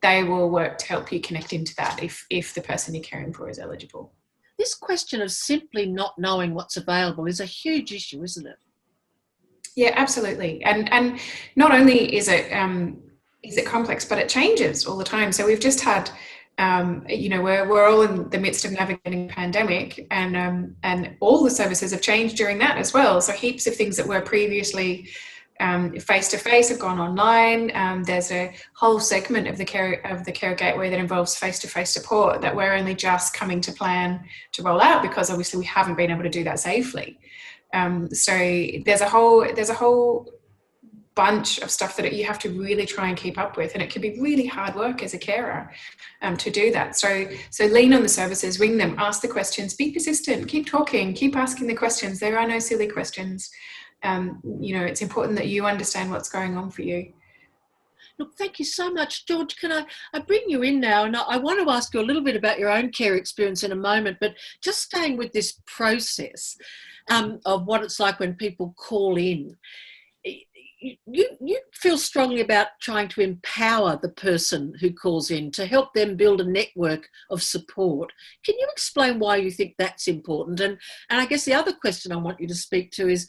they will work to help you connect into that if the person you're caring for is eligible. This question of simply not knowing what's available is a huge issue, isn't it? Yeah, absolutely. And not only is it complex, but it changes all the time. So we've just had, we're all in the midst of navigating a pandemic, and all the services have changed during that as well. So heaps of things that were previously face-to-face have gone online. There's a whole segment of the Carer Gateway that involves face-to-face support that we're only just coming to plan to roll out, because obviously we haven't been able to do that safely. So there's a whole bunch of stuff that you have to really try and keep up with, and it can be really hard work as a carer to do that. So lean on the services, ring them, ask the questions, be persistent, keep talking, keep asking the questions. There are no silly questions. It's important that you understand what's going on for you. Look, thank you so much. George, can I bring you in now? And I want to ask you a little bit about your own care experience in a moment, but just staying with this process of what it's like when people call in. You feel strongly about trying to empower the person who calls in to help them build a network of support. Can you explain why you think that's important? And I guess the other question I want you to speak to is,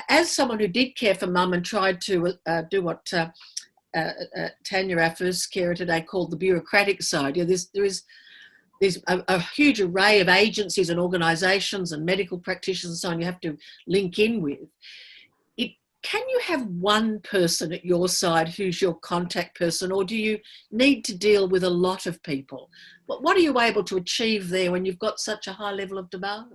as someone who did care for mum and tried to do what Tanya, our first carer today, called the bureaucratic side, there's a huge array of agencies and organisations and medical practitioners and so on you have to link in with. Can you have one person at your side who's your contact person, or do you need to deal with a lot of people? What are you able to achieve there when you've got such a high level of demand?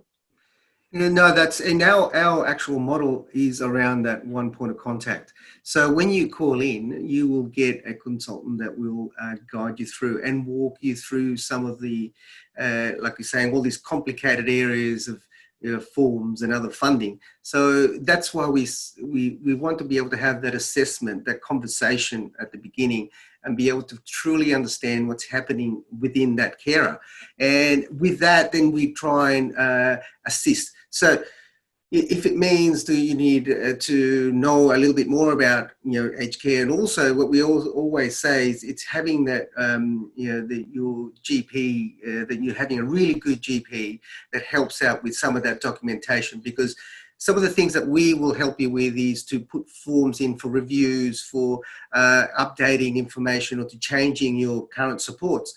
No, that's in our actual model is around that one point of contact. So when you call in, you will get a consultant that will guide you through and walk you through some of the, like you're saying, all these complicated areas of forms and other funding. So that's why we want to be able to have that assessment, that conversation at the beginning, and be able to truly understand what's happening within that carer. And with that, then we try and assist. So if it means you need to know a little bit more about aged care, and also what we always say is it's having that your GP, that you're having a really good GP that helps out with some of that documentation, because some of the things that we will help you with is to put forms in for reviews, for updating information, or to changing your current supports.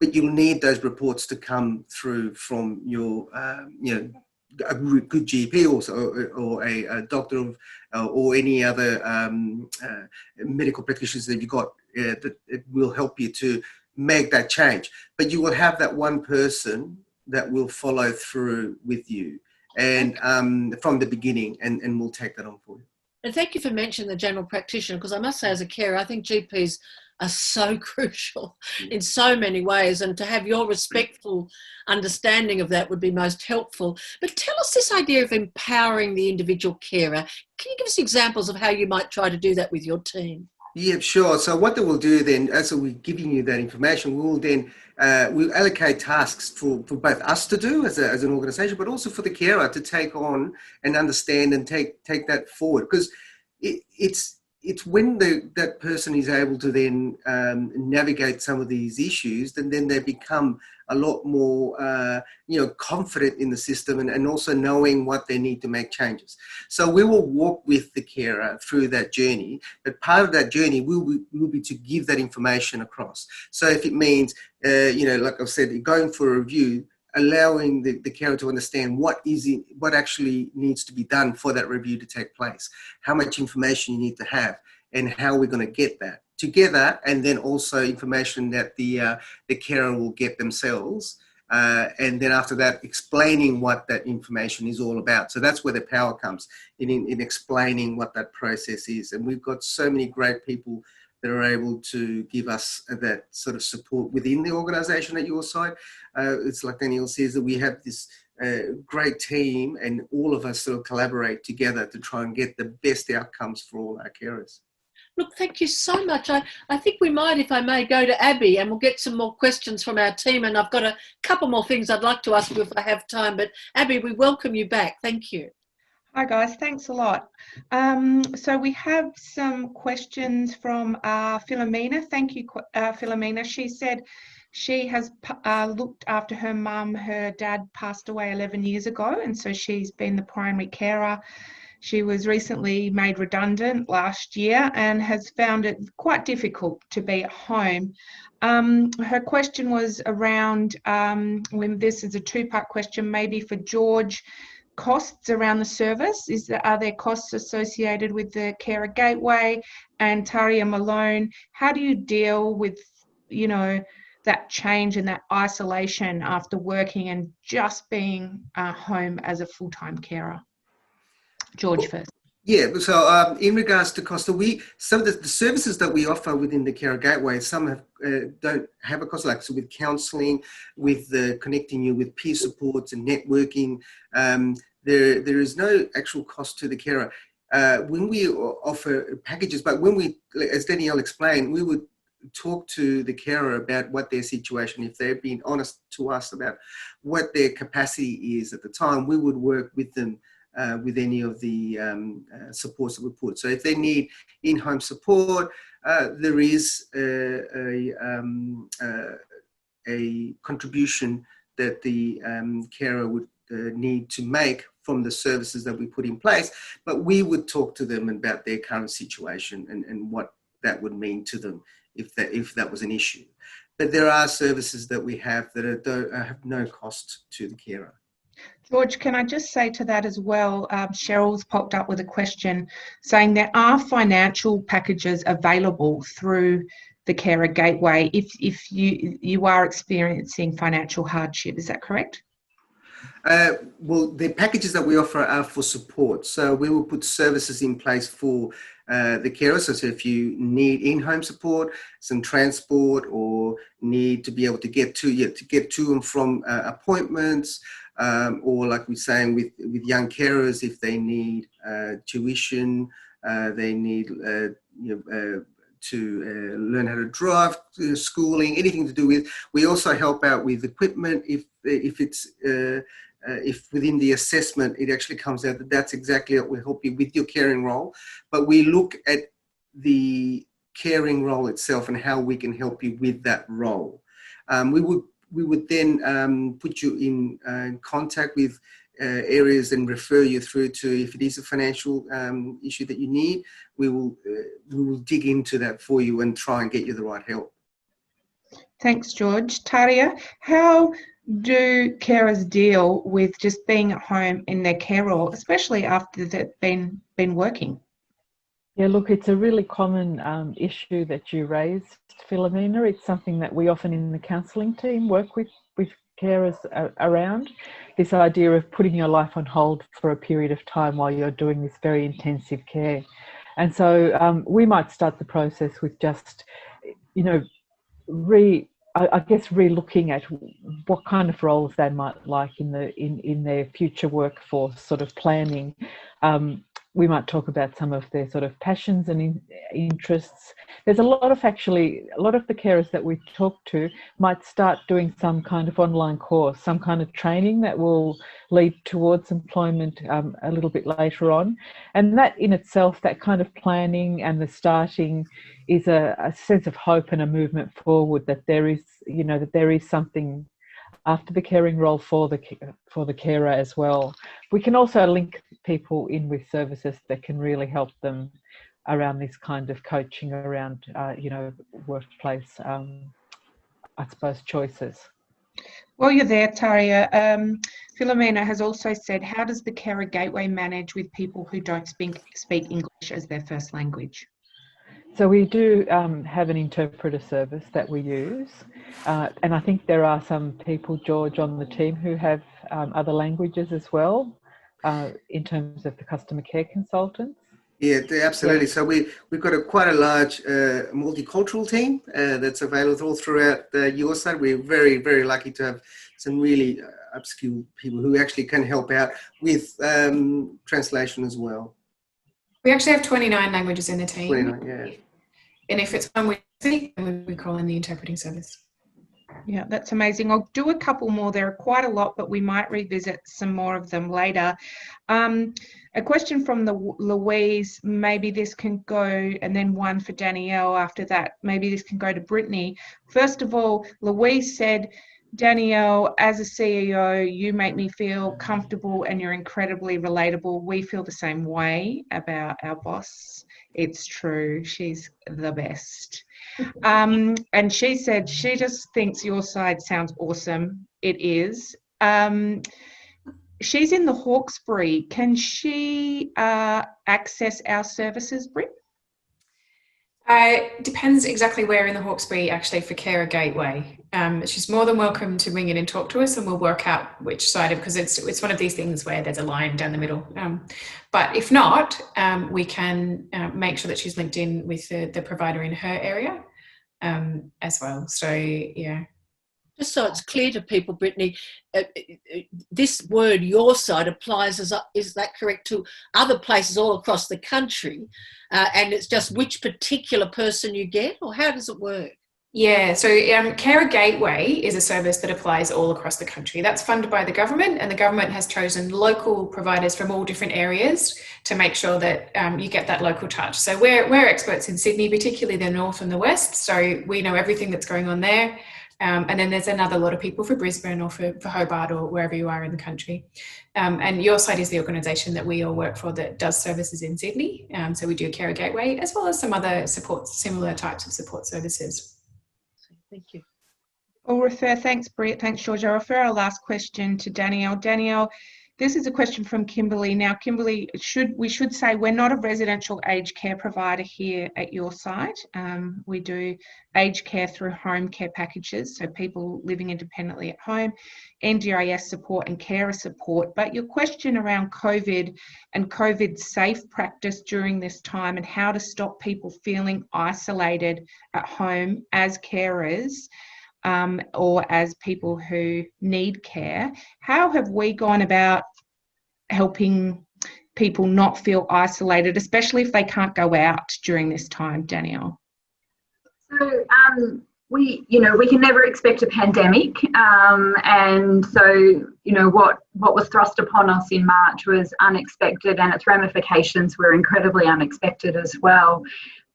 But you'll need those reports to come through from your a good GP or a doctor or any other medical practitioners that you've got that it will help you to make that change. But you will have that one person that will follow through with you and from the beginning, and we'll take that on for you. And thank you for mentioning the general practitioner, because I must say as a carer, I think GPs are so crucial in so many ways, and to have your respectful understanding of that would be most helpful. But tell us this idea of empowering the individual carer. Can you give us examples of how you might try to do that with your team? Yeah, sure. So what they will do then, as we're giving you that information, we'll then we'll allocate tasks for both us to do as an organisation, but also for the carer to take on and understand and take that forward. Because it's when that person is able to then navigate some of these issues, then they become a lot more confident in the system and also knowing what they need to make changes. So we will walk with the carer through that journey, but part of that journey will be to give that information across. So if it means, like I've said, going for a review, allowing the carer to understand what actually needs to be done for that review to take place, how much information you need to have, and how we're going to get that together, and then also information that the carer will get themselves, and then after that, explaining what that information is all about. So that's where the power comes in explaining what that process is. And we've got so many great people that are able to give us that sort of support within the organisation at your side. It's like Danielle says, that we have this great team, and all of us sort of collaborate together to try and get the best outcomes for all our carers. Look, thank you so much. I think we might, if I may, go to Abby, and we'll get some more questions from our team. And I've got a couple more things I'd like to ask you if I have time. But Abby, we welcome you back. Thank you. Hi guys, thanks a lot. So we have some questions from Philomena. Thank you, Philomena. She said she has looked after her mum. Her dad passed away 11 years ago, and so she's been the primary carer. She was recently made redundant last year and has found it quite difficult to be at home. Her question was around, when this is a two-part question, maybe for George, costs around the service. Are there costs associated with the Carer Gateway? And Tarja Malone, how do you deal with, that change and that isolation after working and just being home as a full-time carer? George first. Yeah, so in regards to cost, some of the services that we offer within the Carer Gateway, some don't have a cost, like so with counselling, with connecting you with peer supports and networking. There is no actual cost to the carer. When we offer packages, but when we, as Danielle explained, we would talk to the carer about what their situation, if they're being honest to us about what their capacity is at the time, we would work with them with any of the supports that we put. So if they need in-home support, there is a contribution that the carer would need to make from the services that we put in place, but we would talk to them about their current situation and what that would mean to them if that was an issue. But there are services that we have that have no cost to the carer. George, can I just say to that as well, Cheryl's popped up with a question saying there are financial packages available through the Carer Gateway if you are experiencing financial hardship. Is that correct? Well, the packages that we offer are for support. So we will put services in place for the carers. So if you need in-home support, some transport, or need to be able to get to and from appointments, or like we're saying with young carers, if they need tuition, they need to learn how to drive, schooling, anything to do with. We also help out with equipment if it's if within the assessment it actually comes out that that's exactly what we help you with your caring role. But we look at the caring role itself and how we can help you with that role. We would then put you in contact with areas and refer you through to, if it is a financial issue that you need, we will dig into that for you and try and get you the right help. Thanks, George. Tarja, how do carers deal with just being at home in their care role, especially after they've been working? Yeah, look, it's a really common issue that you raised, Philomena. It's something that we often in the counselling team work with carers around, this idea of putting your life on hold for a period of time while you're doing this very intensive care. And so we might start the process with just I guess re-looking at what kind of roles they might like in their future workforce, sort of planning. We might talk about some of their sort of passions and interests. There's a lot of the carers that we talk to might start doing some kind of online course, some kind of training that will lead towards employment a little bit later on. And that in itself, that kind of planning and the starting is a sense of hope and a movement forward, that there is something after the caring role for the carer as well. We can also link people in with services that can really help them around this kind of coaching around, workplace, I suppose, choices. While you're there, Tarja, Philomena has also said, how does the Carer Gateway manage with people who don't speak English as their first language? So we do have an interpreter service that we use, and I think there are some people, George, on the team who have other languages as well, in terms of the customer care consultants. Yeah, absolutely. Yeah. So we've got quite a large multicultural team that's available all throughout your side. We're very, very lucky to have some really upskilled people who actually can help out with translation as well. We actually have 29 languages in the team. 29, yeah. And if it's one we speak, we call in the interpreting service. Yeah, that's amazing. I'll do a couple more. There are quite a lot, but we might revisit some more of them later. A question from Louise, maybe this can go, and then one for Danielle after that. Maybe this can go to Brittany. First of all, Louise said, Danielle, as a CEO, you make me feel comfortable and you're incredibly relatable. We feel the same way about our boss. It's true. She's the best. And she said she just thinks your side sounds awesome. It is. She's in the Hawkesbury. Can she access our services, Britt? Depends exactly where in the Hawkesbury actually for Carer Gateway. She's more than welcome to ring in and talk to us, and we'll work out which side of, because it's one of these things where there's a line down the middle. But if not, we can make sure that she's linked in with the provider in her area as well. So yeah. Just so it's clear to people, Brittany, this word "your side" applies, is that correct, to other places all across the country, and it's just which particular person you get, or how does it work? Yeah, so Carer Gateway is a service that applies all across the country. That's funded by the government, and the government has chosen local providers from all different areas to make sure that you get that local touch. So we're experts in Sydney, particularly the north and the west, so we know everything that's going on there. And then there's another lot of people for Brisbane or for Hobart or wherever you are in the country. And Your Side is the organisation that we all work for that does services in Sydney. So we do Carer Gateway as well as some other similar types of support services. Thank you. I'll refer, thanks Britt, thanks George. I'll refer our last question to Danielle. Danielle, this is a question from Kimberly. Now, Kimberly, we should say we're not a residential aged care provider here at Your Side. We do aged care through home care packages, so people living independently at home, NDIS support and carer support. But your question around COVID and COVID safe practice during this time and how to stop people feeling isolated at home as carers, or as people who need care, how have we gone about helping people not feel isolated, especially if they can't go out during this time, Danielle? So we can never expect a pandemic, and so what was thrust upon us in March was unexpected, and its ramifications were incredibly unexpected as well.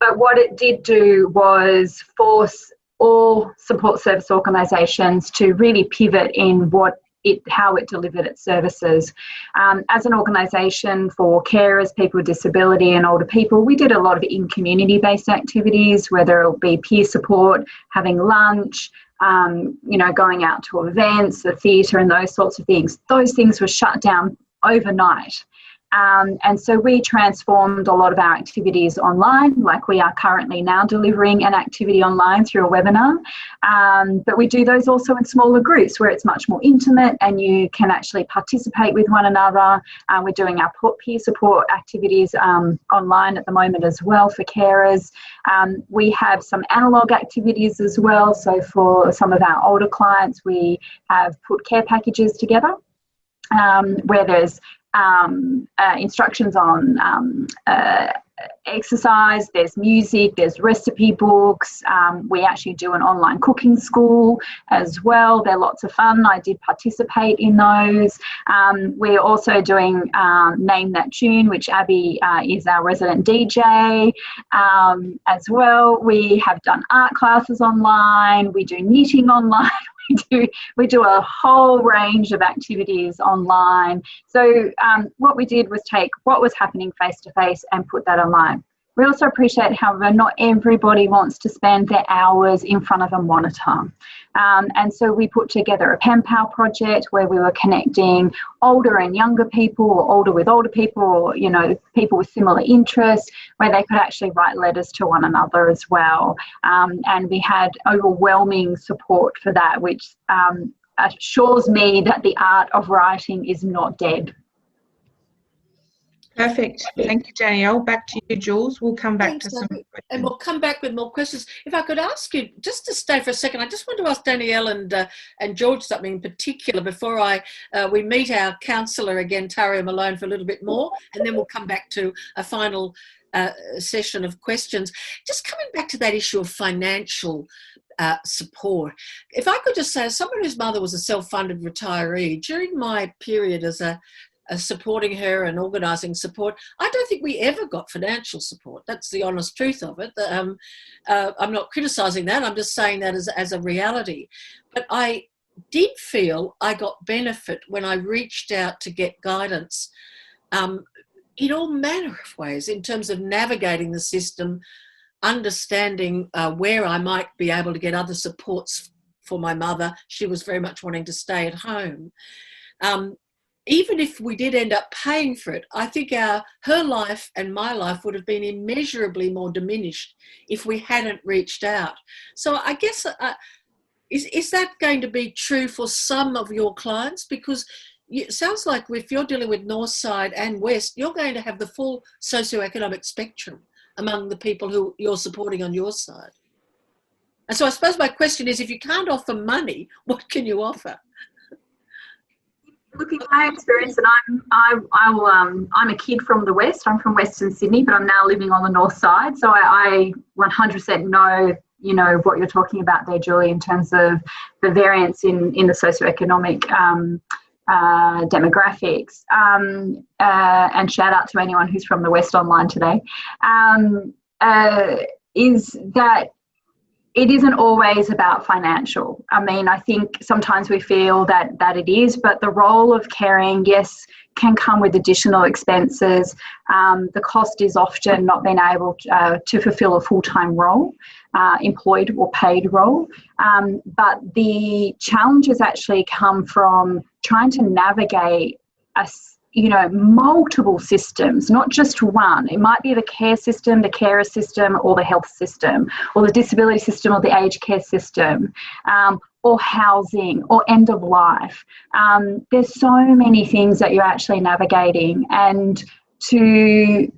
But what it did do was force all support service organisations to really pivot in how it delivered its services. As an organisation for carers, people with disability and older people, we did a lot of in-community based activities, whether it be peer support, having lunch, going out to events, the theatre and those sorts of things. Those things were shut down overnight. And so we transformed a lot of our activities online, like we are currently now delivering an activity online through a webinar. But we do those also in smaller groups where it's much more intimate and you can actually participate with one another. We're doing our peer support activities online at the moment as well for carers. We have some analogue activities as well. So for some of our older clients, we have put care packages together where there's instructions on exercise, there's music, there's recipe books. We actually do an online cooking school as well. They're lots of fun. I did participate in those. We're also doing Name That Tune, which Abby is our resident DJ as well. We have done art classes online. We do knitting online. We do a whole range of activities online. So what we did was take what was happening face to face and put that online. We also appreciate, however, not everybody wants to spend their hours in front of a monitor. And so we put together a pen pal project where we were connecting older and younger people, or older with older people, or, you know, people with similar interests, where they could actually write letters to one another as well. And we had overwhelming support for that, which assures me that the art of writing is not dead. Perfect. Thank you, Danielle. Back to you, Jules. We'll come back to some Abby. questions. And we'll come back with more questions. If I could ask you just to stay for a second, I just want to ask Danielle and George something in particular before we meet our counsellor again, Tarja Malone, for a little bit more, and then we'll come back to a final session of questions. Just coming back to that issue of financial support. If I could just say, as someone whose mother was a self-funded retiree, during my period as supporting her and organising support, I don't think we ever got financial support. That's the honest truth of it. I'm not criticising that. I'm just saying that as a reality. But I did feel I got benefit when I reached out to get guidance in all manner of ways in terms of navigating the system, understanding where I might be able to get other supports for my mother. She was very much wanting to stay at home. Even if we did end up paying for it, I think her life and my life would have been immeasurably more diminished if we hadn't reached out. So I guess, is that going to be true for some of your clients? Because it sounds like if you're dealing with North Side and West, you're going to have the full socioeconomic spectrum among the people who you're supporting on your side. And so I suppose my question is, if you can't offer money, what can you offer? Look, in my experience, and I'm a kid from the West. I'm from Western Sydney, but I'm now living on the North Side. So I 100% know, you know, what you're talking about there, Julie, in terms of the variance in the socioeconomic demographics. And shout out to anyone who's from the West online today. Is that it isn't always about financial. I mean, I think sometimes we feel that it is, but the role of caring, yes, can come with additional expenses. The cost is often not being able to fulfill a full-time role, employed or paid role. But the challenges actually come from trying to navigate multiple systems, not just one. It might be the care system, the carer system, or the health system, or the disability system, or the aged care system, or housing, or end of life. There's so many things that you're actually navigating, and to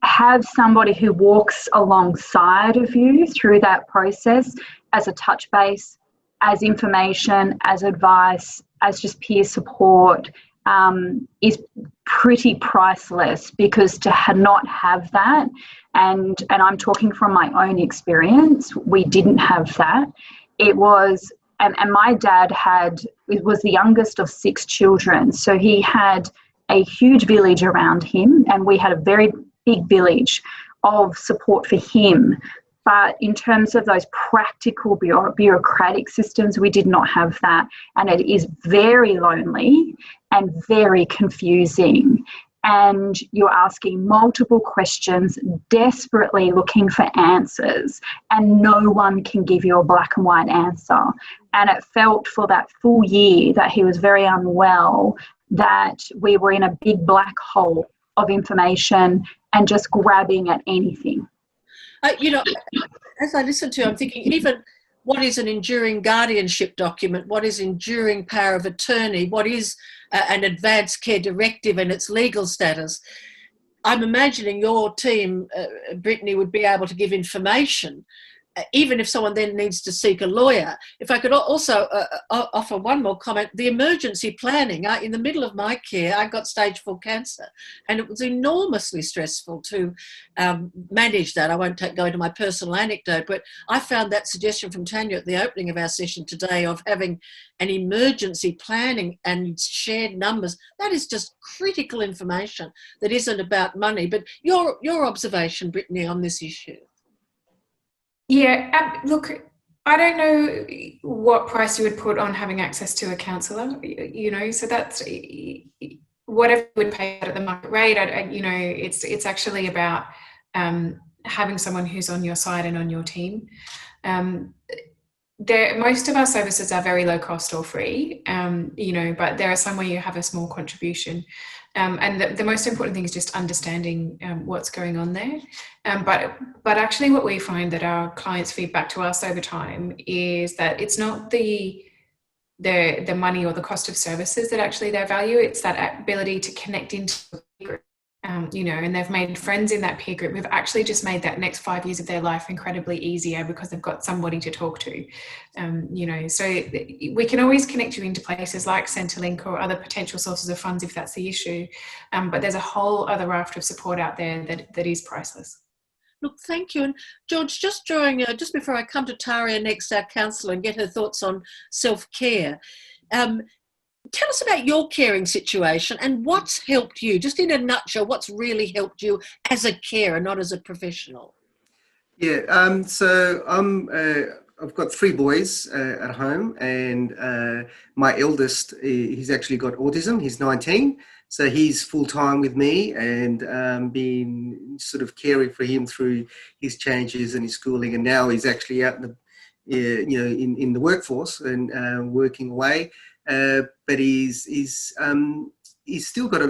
have somebody who walks alongside of you through that process as a touch base, as information, as advice, as just peer support, is pretty priceless, because to not have that, and I'm talking from my own experience, we didn't have that. It was, and my dad was the youngest of 6 children, so he had a huge village around him, and we had a very big village of support for him. But in terms of those practical bureaucratic systems, we did not have that. And it is very lonely and very confusing. And you're asking multiple questions, desperately looking for answers, and no one can give you a black and white answer. And it felt for that full year that he was very unwell, that we were in a big black hole of information and just grabbing at anything. You know, as I listen to you, I'm thinking even what is an enduring guardianship document? What is enduring power of attorney? What is an advanced care directive and its legal status? I'm imagining your team, Brittany, would be able to give information, even if someone then needs to seek a lawyer. If I could also offer one more comment, the emergency planning. In the middle of my care, I got stage 4 cancer, and it was enormously stressful to manage that. I won't go into my personal anecdote, but I found that suggestion from Tanya at the opening of our session today of having an emergency planning and shared numbers, that is just critical information that isn't about money. But your observation, Brittany, on this issue? Yeah, look, I don't know what price you would put on having access to a counsellor, you know, so that's whatever you would pay at the market rate. You know, it's actually about having someone who's on your side and on your team. Most of our services are very low cost or free, you know, but there are some where you have a small contribution. And the most important thing is just understanding what's going on there. But actually what we find that our clients feed back to us over time is that it's not the money or the cost of services that actually their value, it's that ability to connect into a peer group, you know, and they've made friends in that peer group who've actually just made that next 5 years of their life incredibly easier because they've got somebody to talk to, you know, so we can always connect you into places like Centrelink or other potential sources of funds if that's the issue, but there's a whole other raft of support out there that is priceless. Look, thank you. And George, just just before I come to Tarja next, our counsellor, and get her thoughts on self-care, tell us about your caring situation and what's helped you, just in a nutshell, what's really helped you as a carer, not as a professional. Yeah, so I've got 3 boys at home, and my eldest, he's actually got autism. He's 19, so he's full-time with me, and been sort of caring for him through his changes and his schooling, and now he's actually out in the, you know, in the workforce and working away. But he's still got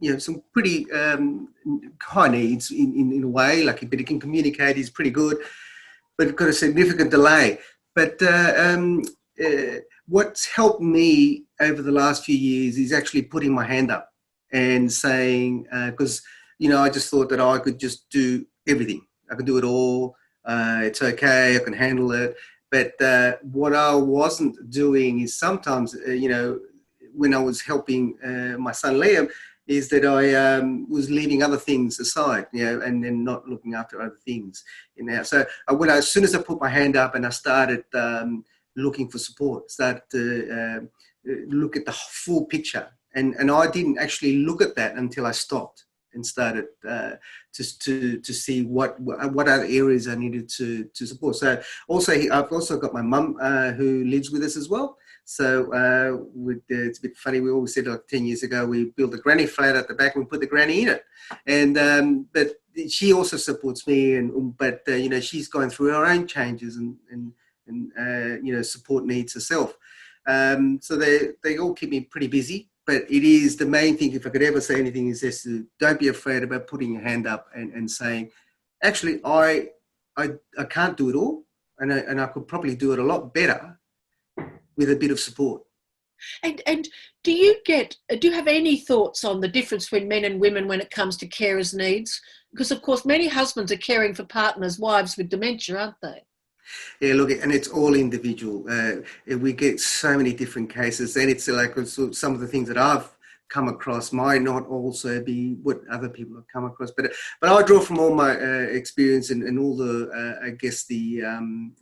you know, some pretty high needs in a way. Like, but he can communicate. He's pretty good, but got a significant delay. But what's helped me over the last few years is actually putting my hand up and saying, because you know, I just thought that I could just do everything. I can do it all. It's okay. I can handle it. But what I wasn't doing is sometimes, you know, when I was helping my son Liam, is that I was leaving other things aside, you know, and then not looking after other things in there. So as soon as I put my hand up and I started looking for support, started to look at the full picture, and I didn't actually look at that until I stopped and started to see what other areas I needed to support. So also, I've also got my mum who lives with us as well. So it's a bit funny. We always said, like 10 years ago, we built a granny flat at the back and we put the granny in it. And but she also supports me, but you know, she's going through her own changes and you know, support needs herself. So they all keep me pretty busy. But it is the main thing, if I could ever say anything, is just to don't be afraid about putting your hand up and saying, actually, I can't do it all, and I could probably do it a lot better with a bit of support. And do you have any thoughts on the difference between men and women when it comes to carers' needs? Because, of course, many husbands are caring for partners, wives with dementia, aren't they? Yeah, look, and it's all individual. We get so many different cases, and it's like some of the things that I've come across might not also be what other people have come across. But I draw from all my experience and all the, I guess, the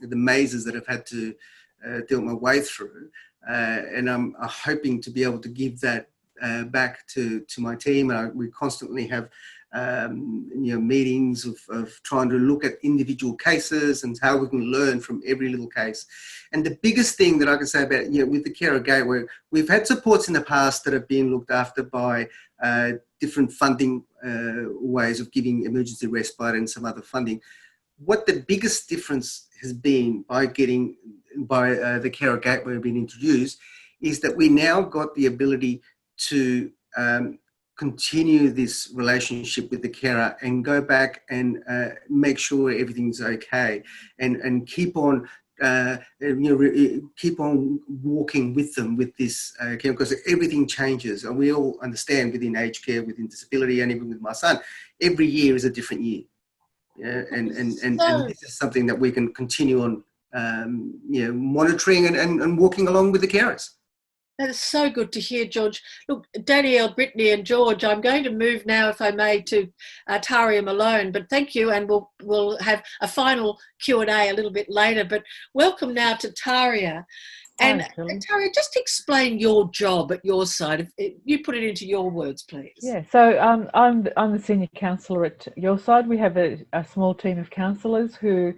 mazes that I've had to deal my way through. And I'm hoping to be able to give that back to my team. We constantly have you know, meetings of trying to look at individual cases and how we can learn from every little case. And the biggest thing that I can say about, you know, with the Carer Gateway, we've had supports in the past that have been looked after by different funding ways of giving emergency respite and some other funding. What the biggest difference has been by the Carer Gateway being introduced is that we now got the ability to continue this relationship with the carer and go back and make sure everything's okay, and keep on keep on walking with them with this care, because everything changes, and we all understand within aged care, within disability, and even with my son, every year is a different year. Yeah, and this is something that we can continue on monitoring and walking along with the carers. That is so good to hear, George. Look, Danielle, Brittany and George, I'm going to move now, if I may, to Tarja Malone, but thank you, and we'll have a final Q&A a little bit later. But welcome now to Tarja. And Tarja, just explain your job at your side. You put it into your words, please. Yeah, so I'm the senior counsellor at your side. We have a small team of counsellors who,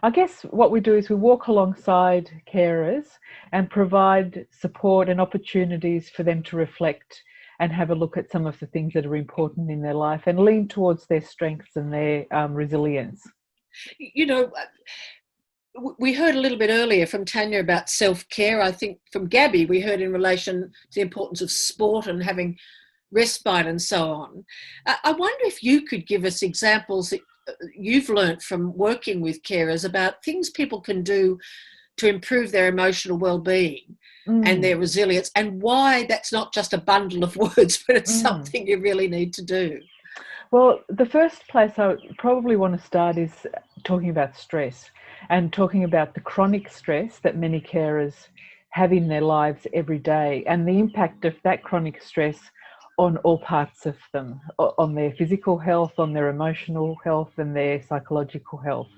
I guess what we do is we walk alongside carers and provide support and opportunities for them to reflect and have a look at some of the things that are important in their life and lean towards their strengths and their resilience. You know, we heard a little bit earlier from Tanya about self-care. I think from Gabi, we heard in relation to the importance of sport and having respite and so on. I wonder if you could give us examples that you've learnt from working with carers about things people can do to improve their emotional well-being and their resilience, and why that's not just a bundle of words, but it's something you really need to do. Well, the first place I probably want to start is talking about stress and talking about the chronic stress that many carers have in their lives every day, and the impact of that chronic stress on all parts of them, on their physical health, on their emotional health and their psychological health.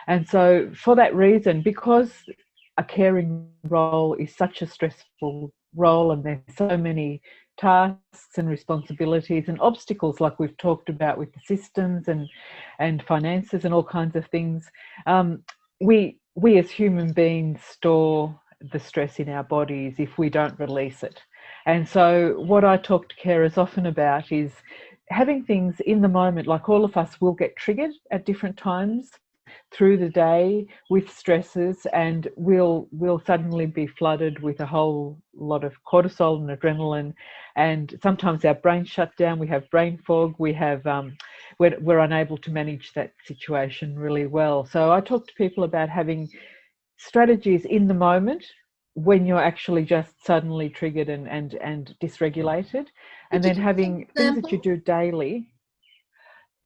And so for that reason, because a caring role is such a stressful role and there's so many tasks and responsibilities and obstacles, like we've talked about with the systems and finances and all kinds of things, we as human beings store the stress in our bodies if we don't release it. And so what I talk to carers often about is having things in the moment. Like all of us will get triggered at different times through the day with stresses, and we'll suddenly be flooded with a whole lot of cortisol and adrenaline, and sometimes our brain shut down, we have brain fog, we have we're unable to manage that situation really well. So I talk to people about having strategies in the moment when you're actually just suddenly triggered and dysregulated, and then having things that you do daily.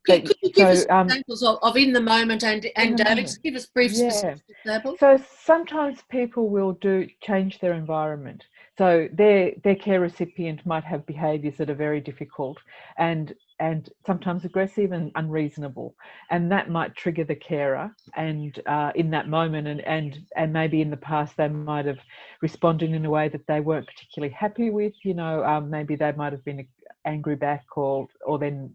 Could you give us examples of in the moment and Alex, give us brief specific examples? So sometimes people will change their environment. So their care recipient might have behaviours that are very difficult and sometimes aggressive and unreasonable, and that might trigger the carer. And in that moment, and maybe in the past they might have responded in a way that they weren't particularly happy with. Maybe they might have been angry back or then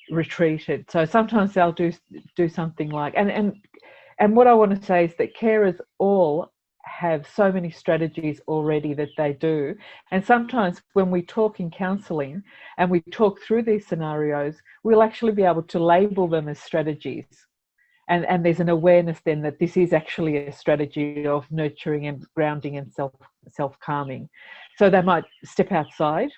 retreated. So sometimes they'll do something like, and what I want to say is that carers all have so many strategies already that they do, and sometimes when we talk in counselling and we talk through these scenarios, we'll actually be able to label them as strategies, and there's an awareness then that this is actually a strategy of nurturing and grounding and self-calming. So they might step outside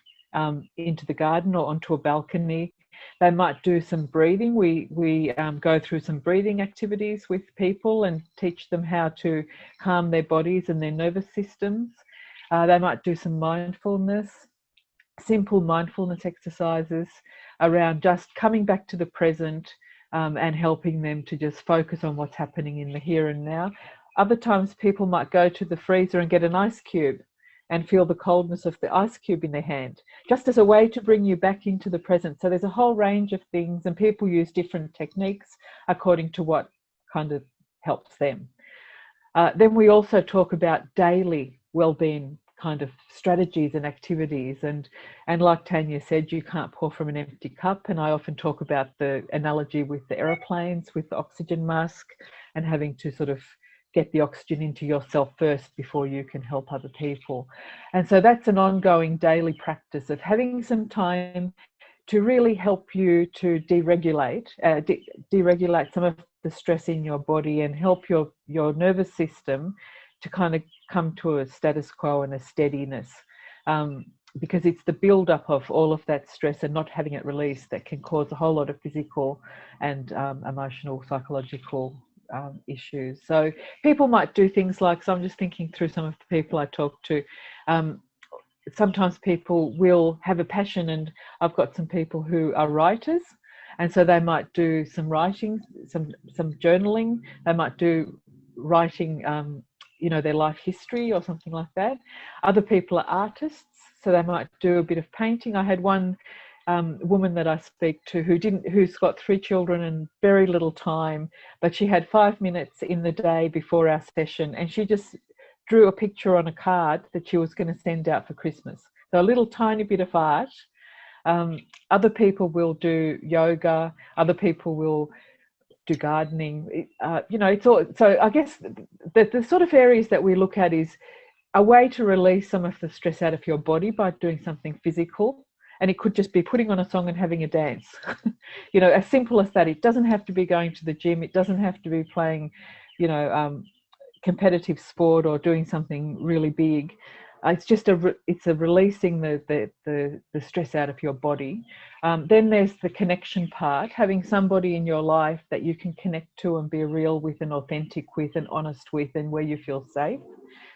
into the garden or onto a balcony. They might do some breathing. We go through some breathing activities with people and teach them how to calm their bodies and their nervous systems. They might do some mindfulness, simple mindfulness exercises around just coming back to the present and helping them to just focus on what's happening in the here and now. Other times people might go to the freezer and get an ice cube and feel the coldness of the ice cube in their hand, just as a way to bring you back into the present. So there's a whole range of things, and people use different techniques according to what kind of helps them. Then we also talk about daily wellbeing kind of strategies and activities, and like Tanya said, you can't pour from an empty cup, and I often talk about the analogy with the aeroplanes, with the oxygen mask, and having to sort of get the oxygen into yourself first before you can help other people. And so that's an ongoing daily practice of having some time to really help you to deregulate some of the stress in your body and help your nervous system to kind of come to a status quo and a steadiness. because it's the build-up of all of that stress and not having it released that can cause a whole lot of physical and emotional, psychological issues. So people might do things like, so I'm just thinking through some of the people I talk to, sometimes people will have a passion, and I've got some people who are writers, and so they might do some writing, some journaling. They might do writing, you know, their life history or something like that. Other people are artists, so they might do a bit of painting. I had one woman that I speak to who's got 3 children and very little time, but she had 5 minutes in the day before our session, and she just drew a picture on a card that she was going to send out for Christmas. So a little tiny bit of art. Other people will do yoga. Other people will do gardening. You know, it's all. So I guess the sort of areas that we look at is a way to release some of the stress out of your body by doing something physical. And it could just be putting on a song and having a dance. You know, as simple as that. It doesn't have to be going to the gym. It doesn't have to be playing, you know, competitive sport or doing something really big. It's just it's a releasing the stress out of your body. Then there's the connection part, having somebody in your life that you can connect to and be real with and authentic with and honest with, and where you feel safe.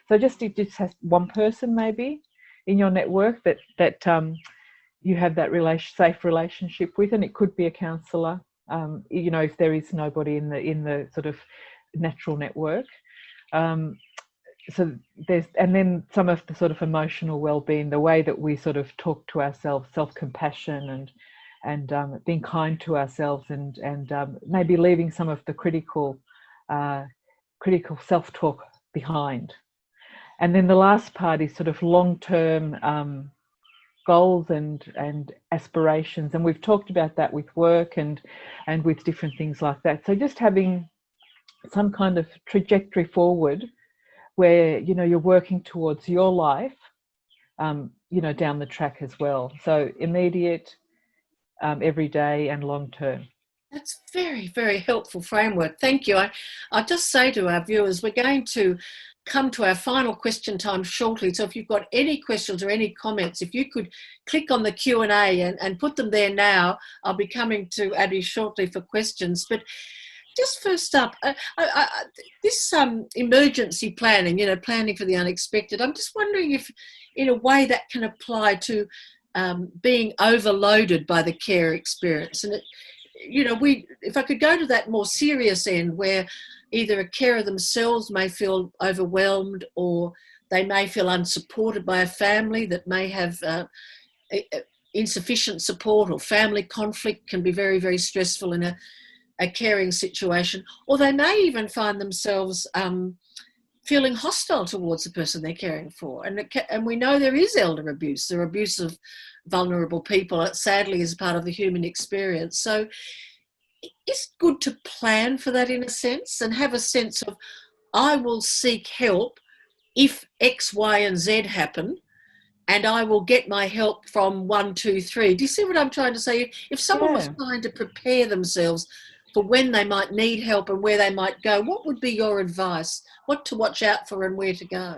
So it just has one person maybe in your network that you have that safe relationship with, and it could be a counsellor. You know, if there is nobody in the sort of natural network. So and then some of the sort of emotional well-being, the way that we sort of talk to ourselves, self-compassion and being kind to ourselves, and maybe leaving some of the critical self-talk behind. And then the last part is sort of long-term goals and aspirations, and we've talked about that with work and with different things like that. So just having some kind of trajectory forward where, you know, you're working towards your life, you know, down the track as well. So immediate, everyday and long term. That's very, very helpful framework. Thank you. I'll just say to our viewers, we're going to come to our final question time shortly. So if you've got any questions or any comments, if you could click on the Q&A and put them there now. I'll be coming to Abby shortly for questions. But just first up, this emergency planning, you know, planning for the unexpected, I'm just wondering if in a way that can apply to being overloaded by the care experience. And, you know, if I could go to that more serious end where either a carer themselves may feel overwhelmed, or they may feel unsupported by a family that may have insufficient support, or family conflict can be very, very stressful in a caring situation, or they may even find themselves feeling hostile towards the person they're caring for. And we know there is elder abuse, or abuse of vulnerable people. It sadly is part of the human experience. So it's good to plan for that in a sense, and have a sense of, I will seek help if X, Y, and Z happen, and I will get my help from 1, 2, 3. Do you see what I'm trying to say? If someone was trying to prepare themselves for when they might need help and where they might go, what would be your advice? What to watch out for and where to go?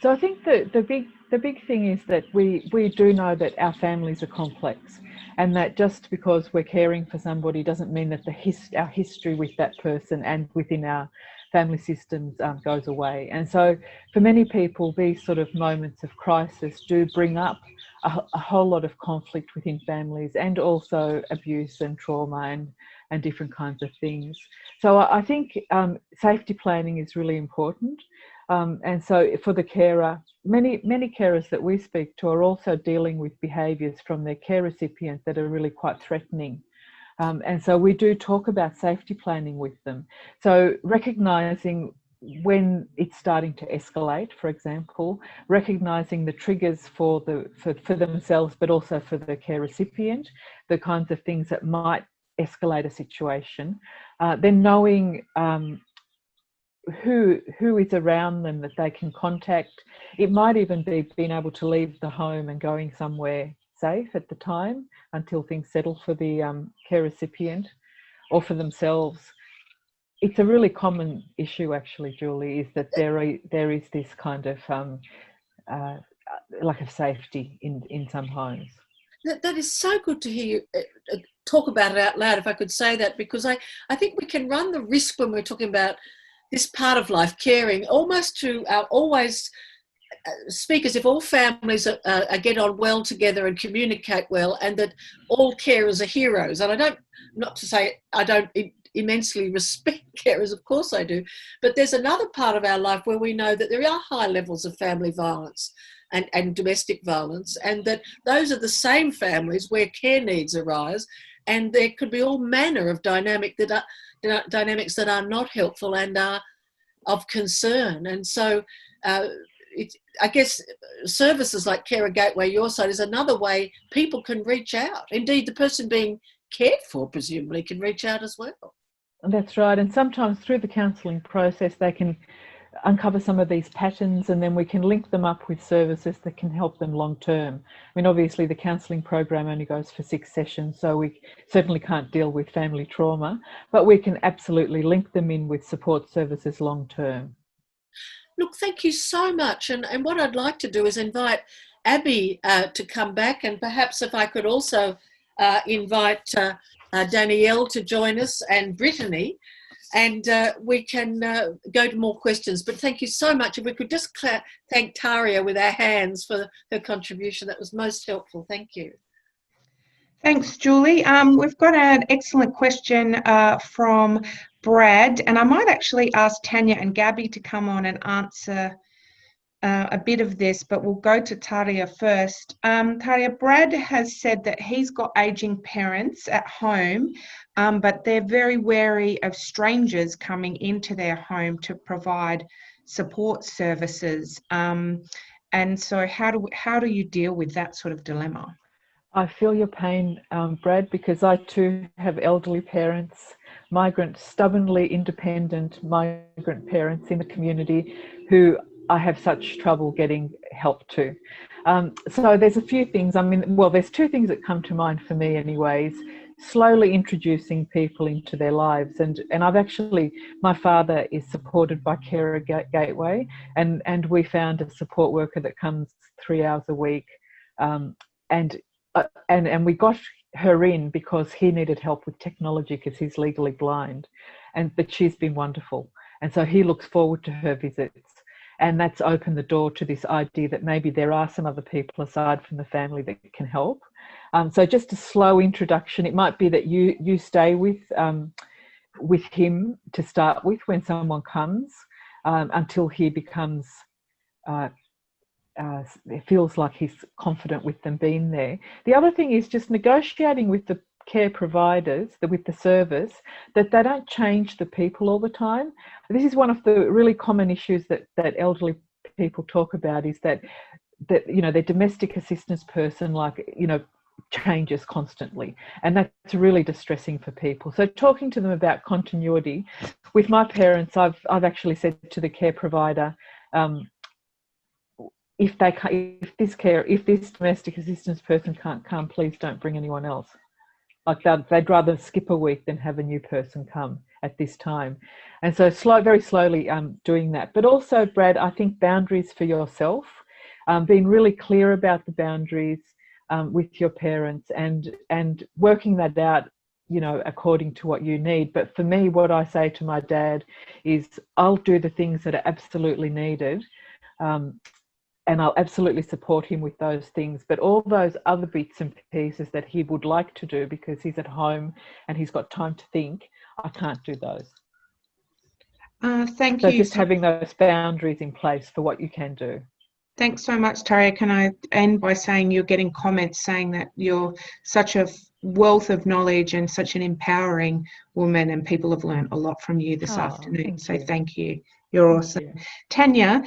So I think the big thing is that we do know that our families are complex, and that just because we're caring for somebody doesn't mean that our history with that person and within our family systems goes away. And so for many people, these sort of moments of crisis do bring up a whole lot of conflict within families, and also abuse and trauma and different kinds of things. So I think safety planning is really important. And so for the carer, many carers that we speak to are also dealing with behaviours from their care recipient that are really quite threatening. And so we do talk about safety planning with them. So recognising when it's starting to escalate, for example, recognising the triggers for themselves, but also for the care recipient, the kinds of things that might escalate a situation, then knowing who is around them that they can contact. It might even be being able to leave the home and going somewhere safe at the time until things settle for the care recipient or for themselves. It's a really common issue, actually, Julie, is that there is this kind of lack of safety in some homes. That is so good to hear you talk about it out loud, if I could say that, because I think we can run the risk when we're talking about this part of life, caring, almost to always speak as if all families get on well together and communicate well, and that all carers are heroes. And not to say I don't immensely respect carers, of course I do, but there's another part of our life where we know that there are high levels of family violence and domestic violence, and that those are the same families where care needs arise, and there could be all manner of dynamics that are not helpful and are of concern. And so I guess services like Carer Gateway, your side, is another way people can reach out. Indeed, the person being cared for presumably can reach out as well. That's right. And sometimes through the counselling process, they can uncover some of these patterns, and then we can link them up with services that can help them long term. I mean, obviously the counselling program only goes for 6 sessions, so we certainly can't deal with family trauma, but we can absolutely link them in with support services long term. Look, thank you so much. And what I'd like to do is invite Abby to come back, and perhaps if I could also invite Danielle to join us, and Brittany, and we can go to more questions. But thank you so much. If we could just thank Tarja with our hands for her contribution, that was most helpful. Thank you. Thanks, Julie. We've got an excellent question from Brad, and I might actually ask Tanya and Gabi to come on and answer a bit of this, but we'll go to Tarja first. Tarja, Brad has said that he's got aging parents at home, but they're very wary of strangers coming into their home to provide support services. And so how do you deal with that sort of dilemma? I feel your pain, Brad, because I too have elderly parents, stubbornly independent migrant parents in the community who I have such trouble getting help to. So there's a few things. I mean, well, there's 2 things that come to mind for me anyways. Slowly introducing people into their lives. And I've actually, my father is supported by Carer Gateway, and we found a support worker that comes 3 hours a week. And we got her in because he needed help with technology because he's legally blind, but she's been wonderful. And so he looks forward to her visits. And that's opened the door to this idea that maybe there are some other people aside from the family that can help. So just a slow introduction. It might be that you stay with him to start with when someone comes, until he becomes it feels like he's confident with them being there. The other thing is just negotiating with the care providers, with the service, that they don't change the people all the time. This is one of the really common issues that elderly people talk about, is that their domestic assistance person, changes constantly, and that's really distressing for people. So talking to them about continuity. With my parents, I've actually said to the care provider, if this domestic assistance person can't come, please don't bring anyone else. Like they'd rather skip a week than have a new person come at this time. And so very slowly doing that. But also, Brad, I think boundaries for yourself, being really clear about the boundaries with your parents, and working that out, according to what you need. But for me, what I say to my dad is, I'll do the things that are absolutely needed, and I'll absolutely support him with those things. But all those other bits and pieces that he would like to do because he's at home and he's got time to think, I can't do those. Thank you. So you. just having those boundaries in place for what you can do. Thanks so much, Tarja. Can I end by saying you're getting comments saying that you're such a wealth of knowledge and such an empowering woman, and people have learned a lot from you this afternoon. So thank you. You're awesome. You. Tanya,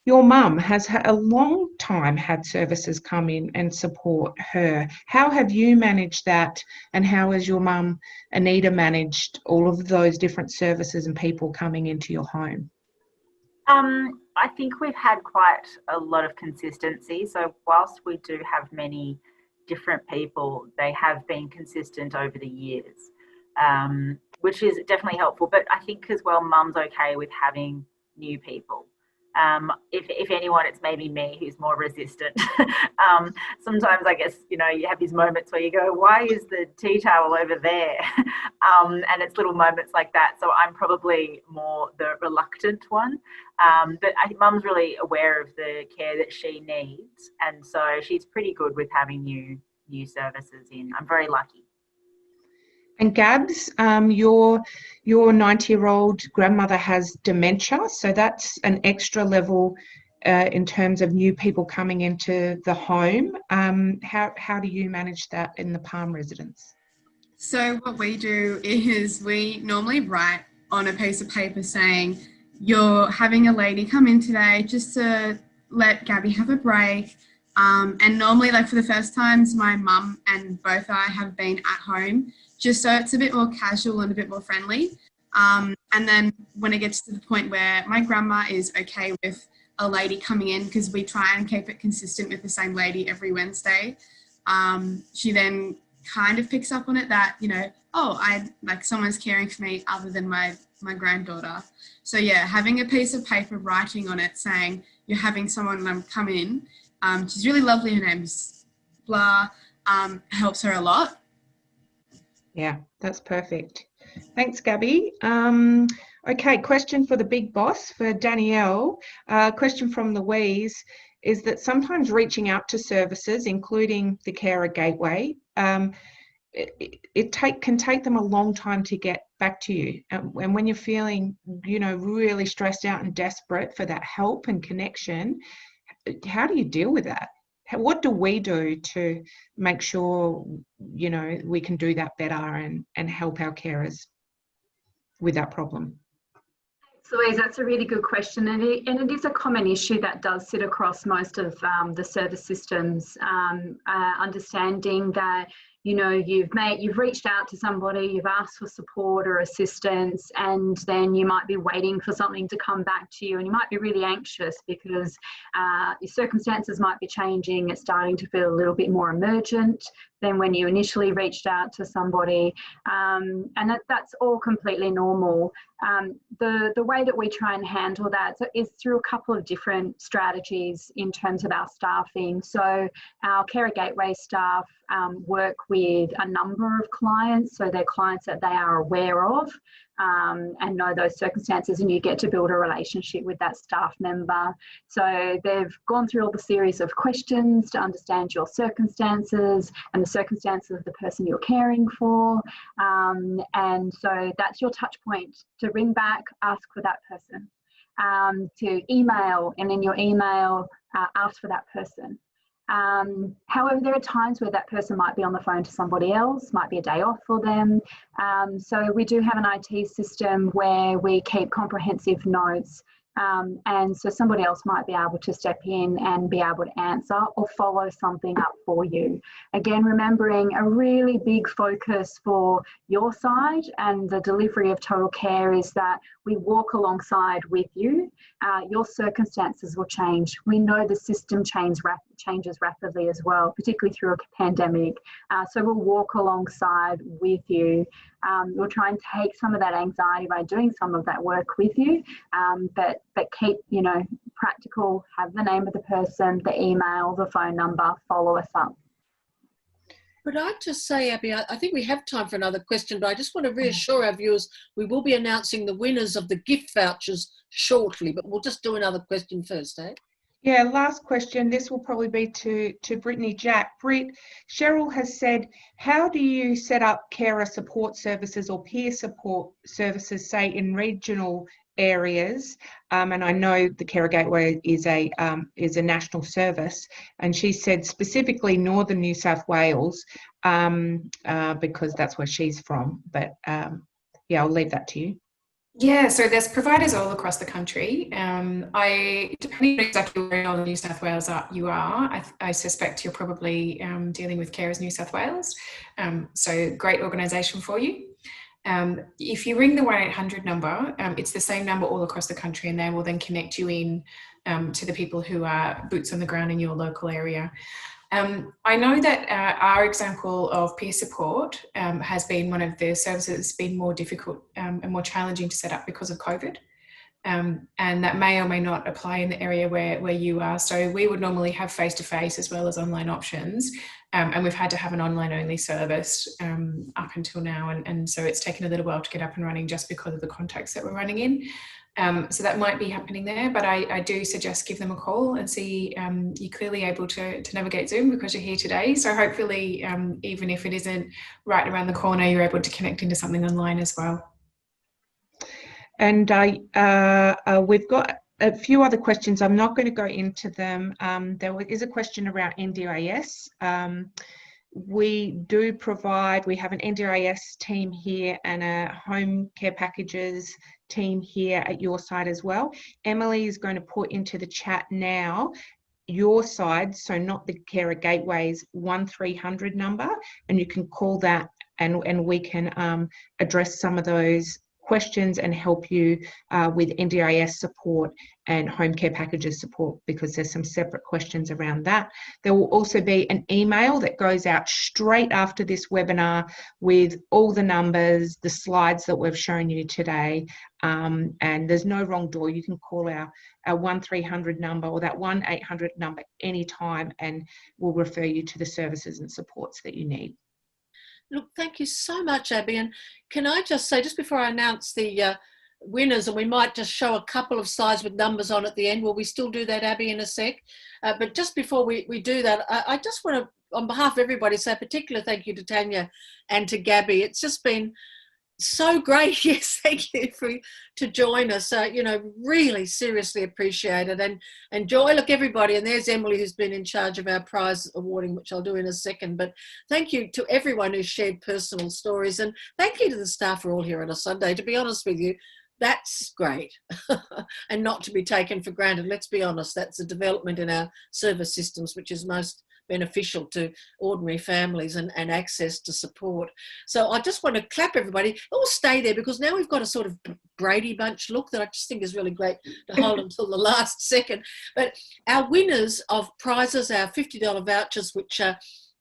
your mum has had a long time had services come in and support her. How have you managed that, and how has your mum, Anita, managed all of those different services and people coming into your home? I think we've had quite a lot of consistency. So whilst we do have many different people, they have been consistent over the years, which is definitely helpful. But I think as well, mum's okay with having new people. If anyone, it's maybe me who's more resistant. Sometimes I guess, you have these moments where you go, why is the tea towel over there? And it's little moments like that. So I'm probably more the reluctant one. But I think Mum's really aware of the care that she needs. And so she's pretty good with having new services in. I'm very lucky. And Gabs, your 90-year-old grandmother has dementia, so that's an extra level in terms of new people coming into the home. How do you manage that in the Palme residence? So what we do is we normally write on a piece of paper saying, you're having a lady come in today just to let Gabby have a break. And normally, like for the first times, my mum and both I have been at home, just so it's a bit more casual and a bit more friendly. And then when it gets to the point where my grandma is okay with a lady coming in, because we try and keep it consistent with the same lady every Wednesday, she then kind of picks up on it that, someone's caring for me other than my granddaughter. So yeah, having a piece of paper writing on it saying you're having someone come in, she's really lovely, her name's blah, helps her a lot. Yeah, that's perfect. Thanks, Gabby. Okay, question for the big boss, for Danielle. Question from Louise is that sometimes reaching out to services, including the Carer Gateway, it can take them a long time to get back to you. And when you're feeling, really stressed out and desperate for that help and connection, how do you deal with that? What do we do to make sure, we can do that better and help our carers with that problem? Louise, that's a really good question, and it is a common issue that does sit across most of the service systems. Understanding that you've reached out to somebody, you've asked for support or assistance, and then you might be waiting for something to come back to you, and you might be really anxious because your circumstances might be changing. It's starting to feel a little bit more emergent than when you initially reached out to somebody, and that's all completely normal. The way that we try and handle that is through a couple of different strategies in terms of our staffing. So our Carer Gateway staff work with a number of clients, so they're clients that they are aware of and know those circumstances, and you get to build a relationship with that staff member. So they've gone through all the series of questions to understand your circumstances and the circumstances of the person you're caring for, and so that's your touch point to ring back, ask for that person, to email, and in your email ask for that person. However, there are times where that person might be on the phone to somebody else, might be a day off for them. So we do have an IT system where we keep comprehensive notes, and so somebody else might be able to step in and be able to answer or follow something up for you. Again, remembering a really big focus for your side and the delivery of total care is that we walk alongside with you. Your circumstances will change. We know the system changes rapidly as well, particularly through a pandemic. So we'll walk alongside with you. We'll try and take some of that anxiety by doing some of that work with you, but keep, practical, have the name of the person, the email, the phone number, follow us up. Could I just say, Abby, I think we have time for another question, but I just want to reassure our viewers, we will be announcing the winners of the gift vouchers shortly, but we'll just do another question first, eh? Yeah, last question. This will probably be to Brittany. Jack. Britt, Cheryl has said, how do you set up carer support services or peer support services, say, in regional areas? And I know the Carer Gateway is a national service, and she said specifically Northern New South Wales, because that's where she's from. But yeah, I'll leave that to you. Yeah, so there's providers all across the country. Depending on exactly where in Northern New South Wales you are, I suspect you're probably dealing with Carers New South Wales. So great organisation for you. If you ring the 1-800 number, it's the same number all across the country, and they will then connect you in to the people who are boots on the ground in your local area. I know that our example of peer support has been one of the services that's been more difficult and more challenging to set up because of COVID. and that may or may not apply in the area where you are. So we would normally have face-to-face as well as online options, and we've had to have an online-only service up until now, and so it's taken a little while to get up and running just because of the context that we're running in. So that might be happening there, but I do suggest give them a call and see. You're clearly able to navigate Zoom because you're here today. So hopefully, even if it isn't right around the corner, you're able to connect into something online as well. And we've got a few other questions. I'm not going to go into them. There is a question around NDIS. We do provide, we have an NDIS team here and a home care packages team here at your side as well. Emily is going to put into the chat now your side, so not the Carer Gateway's 1300 number, and you can call that and we can address some of those questions and help you with NDIS support and home care packages support, because there's some separate questions around that. There will also be an email that goes out straight after this webinar with all the numbers, the slides that we've shown you today, and there's no wrong door. You can call our 1300 number or that 1800 number anytime, and we'll refer you to the services and supports that you need. Look, thank you so much, Abby. And can I just say, just before I announce the winners, and we might just show a couple of slides with numbers on at the end. Will we still do that, Abby, in a sec? But just before we do that, I just want to, on behalf of everybody, say a particular thank you to Tanya and to Gabi. It's just been so great. Yes, thank you to join us. You know, really seriously appreciate it. And enjoy. Look, everybody, and there's Emily, who's been in charge of our prize awarding, which I'll do in a second. But thank you to everyone who shared personal stories, and thank you to the staff who are all here on a Sunday. To be honest with you, that's great and not to be taken for granted. Let's be honest, that's a development in our service systems which is most beneficial to ordinary families and access to support. So I just want to clap everybody. All stay there, because now we've got a sort of Brady Bunch look that I just think is really great to hold until the last second. But our winners of prizes, our $50 vouchers, which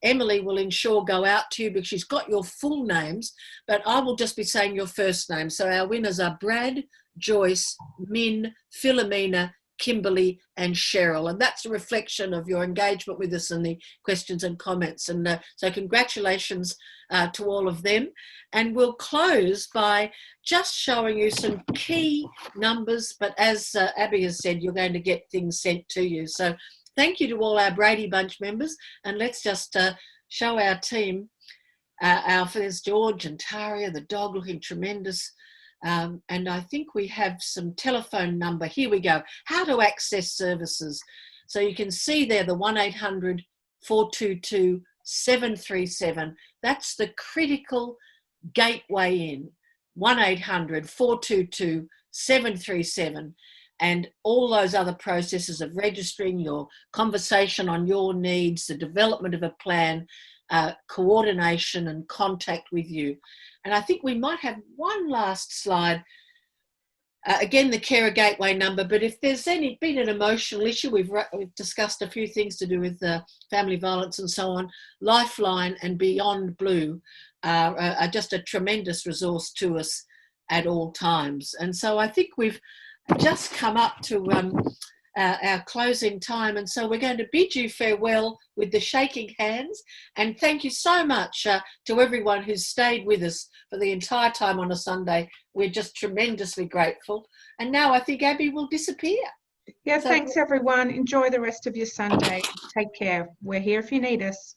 Emily will ensure go out to you because she's got your full names, but I will just be saying your first name. So our winners are Brad, Joyce, Min, Philomena, Kimberly and Cheryl, and that's a reflection of your engagement with us and the questions and comments, and so congratulations to all of them. And we'll close by just showing you some key numbers, but as Abby has said, you're going to get things sent to you. So thank you to all our Brady Bunch members, and let's just show our team. There's George and Taria, the dog looking tremendous. And I think we have some telephone number. Here we go. How to access services. So you can see there the 1-800-422-737. That's the critical gateway in. 1-800-422-737. And all those other processes of registering your conversation on your needs, the development of a plan, coordination and contact with you. And I think we might have one last slide. Again, the Carer Gateway number, but if there's been an emotional issue, we've discussed a few things to do with family violence and so on. Lifeline and Beyond Blue are just a tremendous resource to us at all times. And so I think we've just come up to our closing time, and so we're going to bid you farewell with the shaking hands, and thank you so much to everyone who's stayed with us for the entire time on a Sunday. We're just tremendously grateful, and now I think Abby will disappear. Yeah, so, thanks everyone. Enjoy the rest of your Sunday. Take care. We're here if you need us.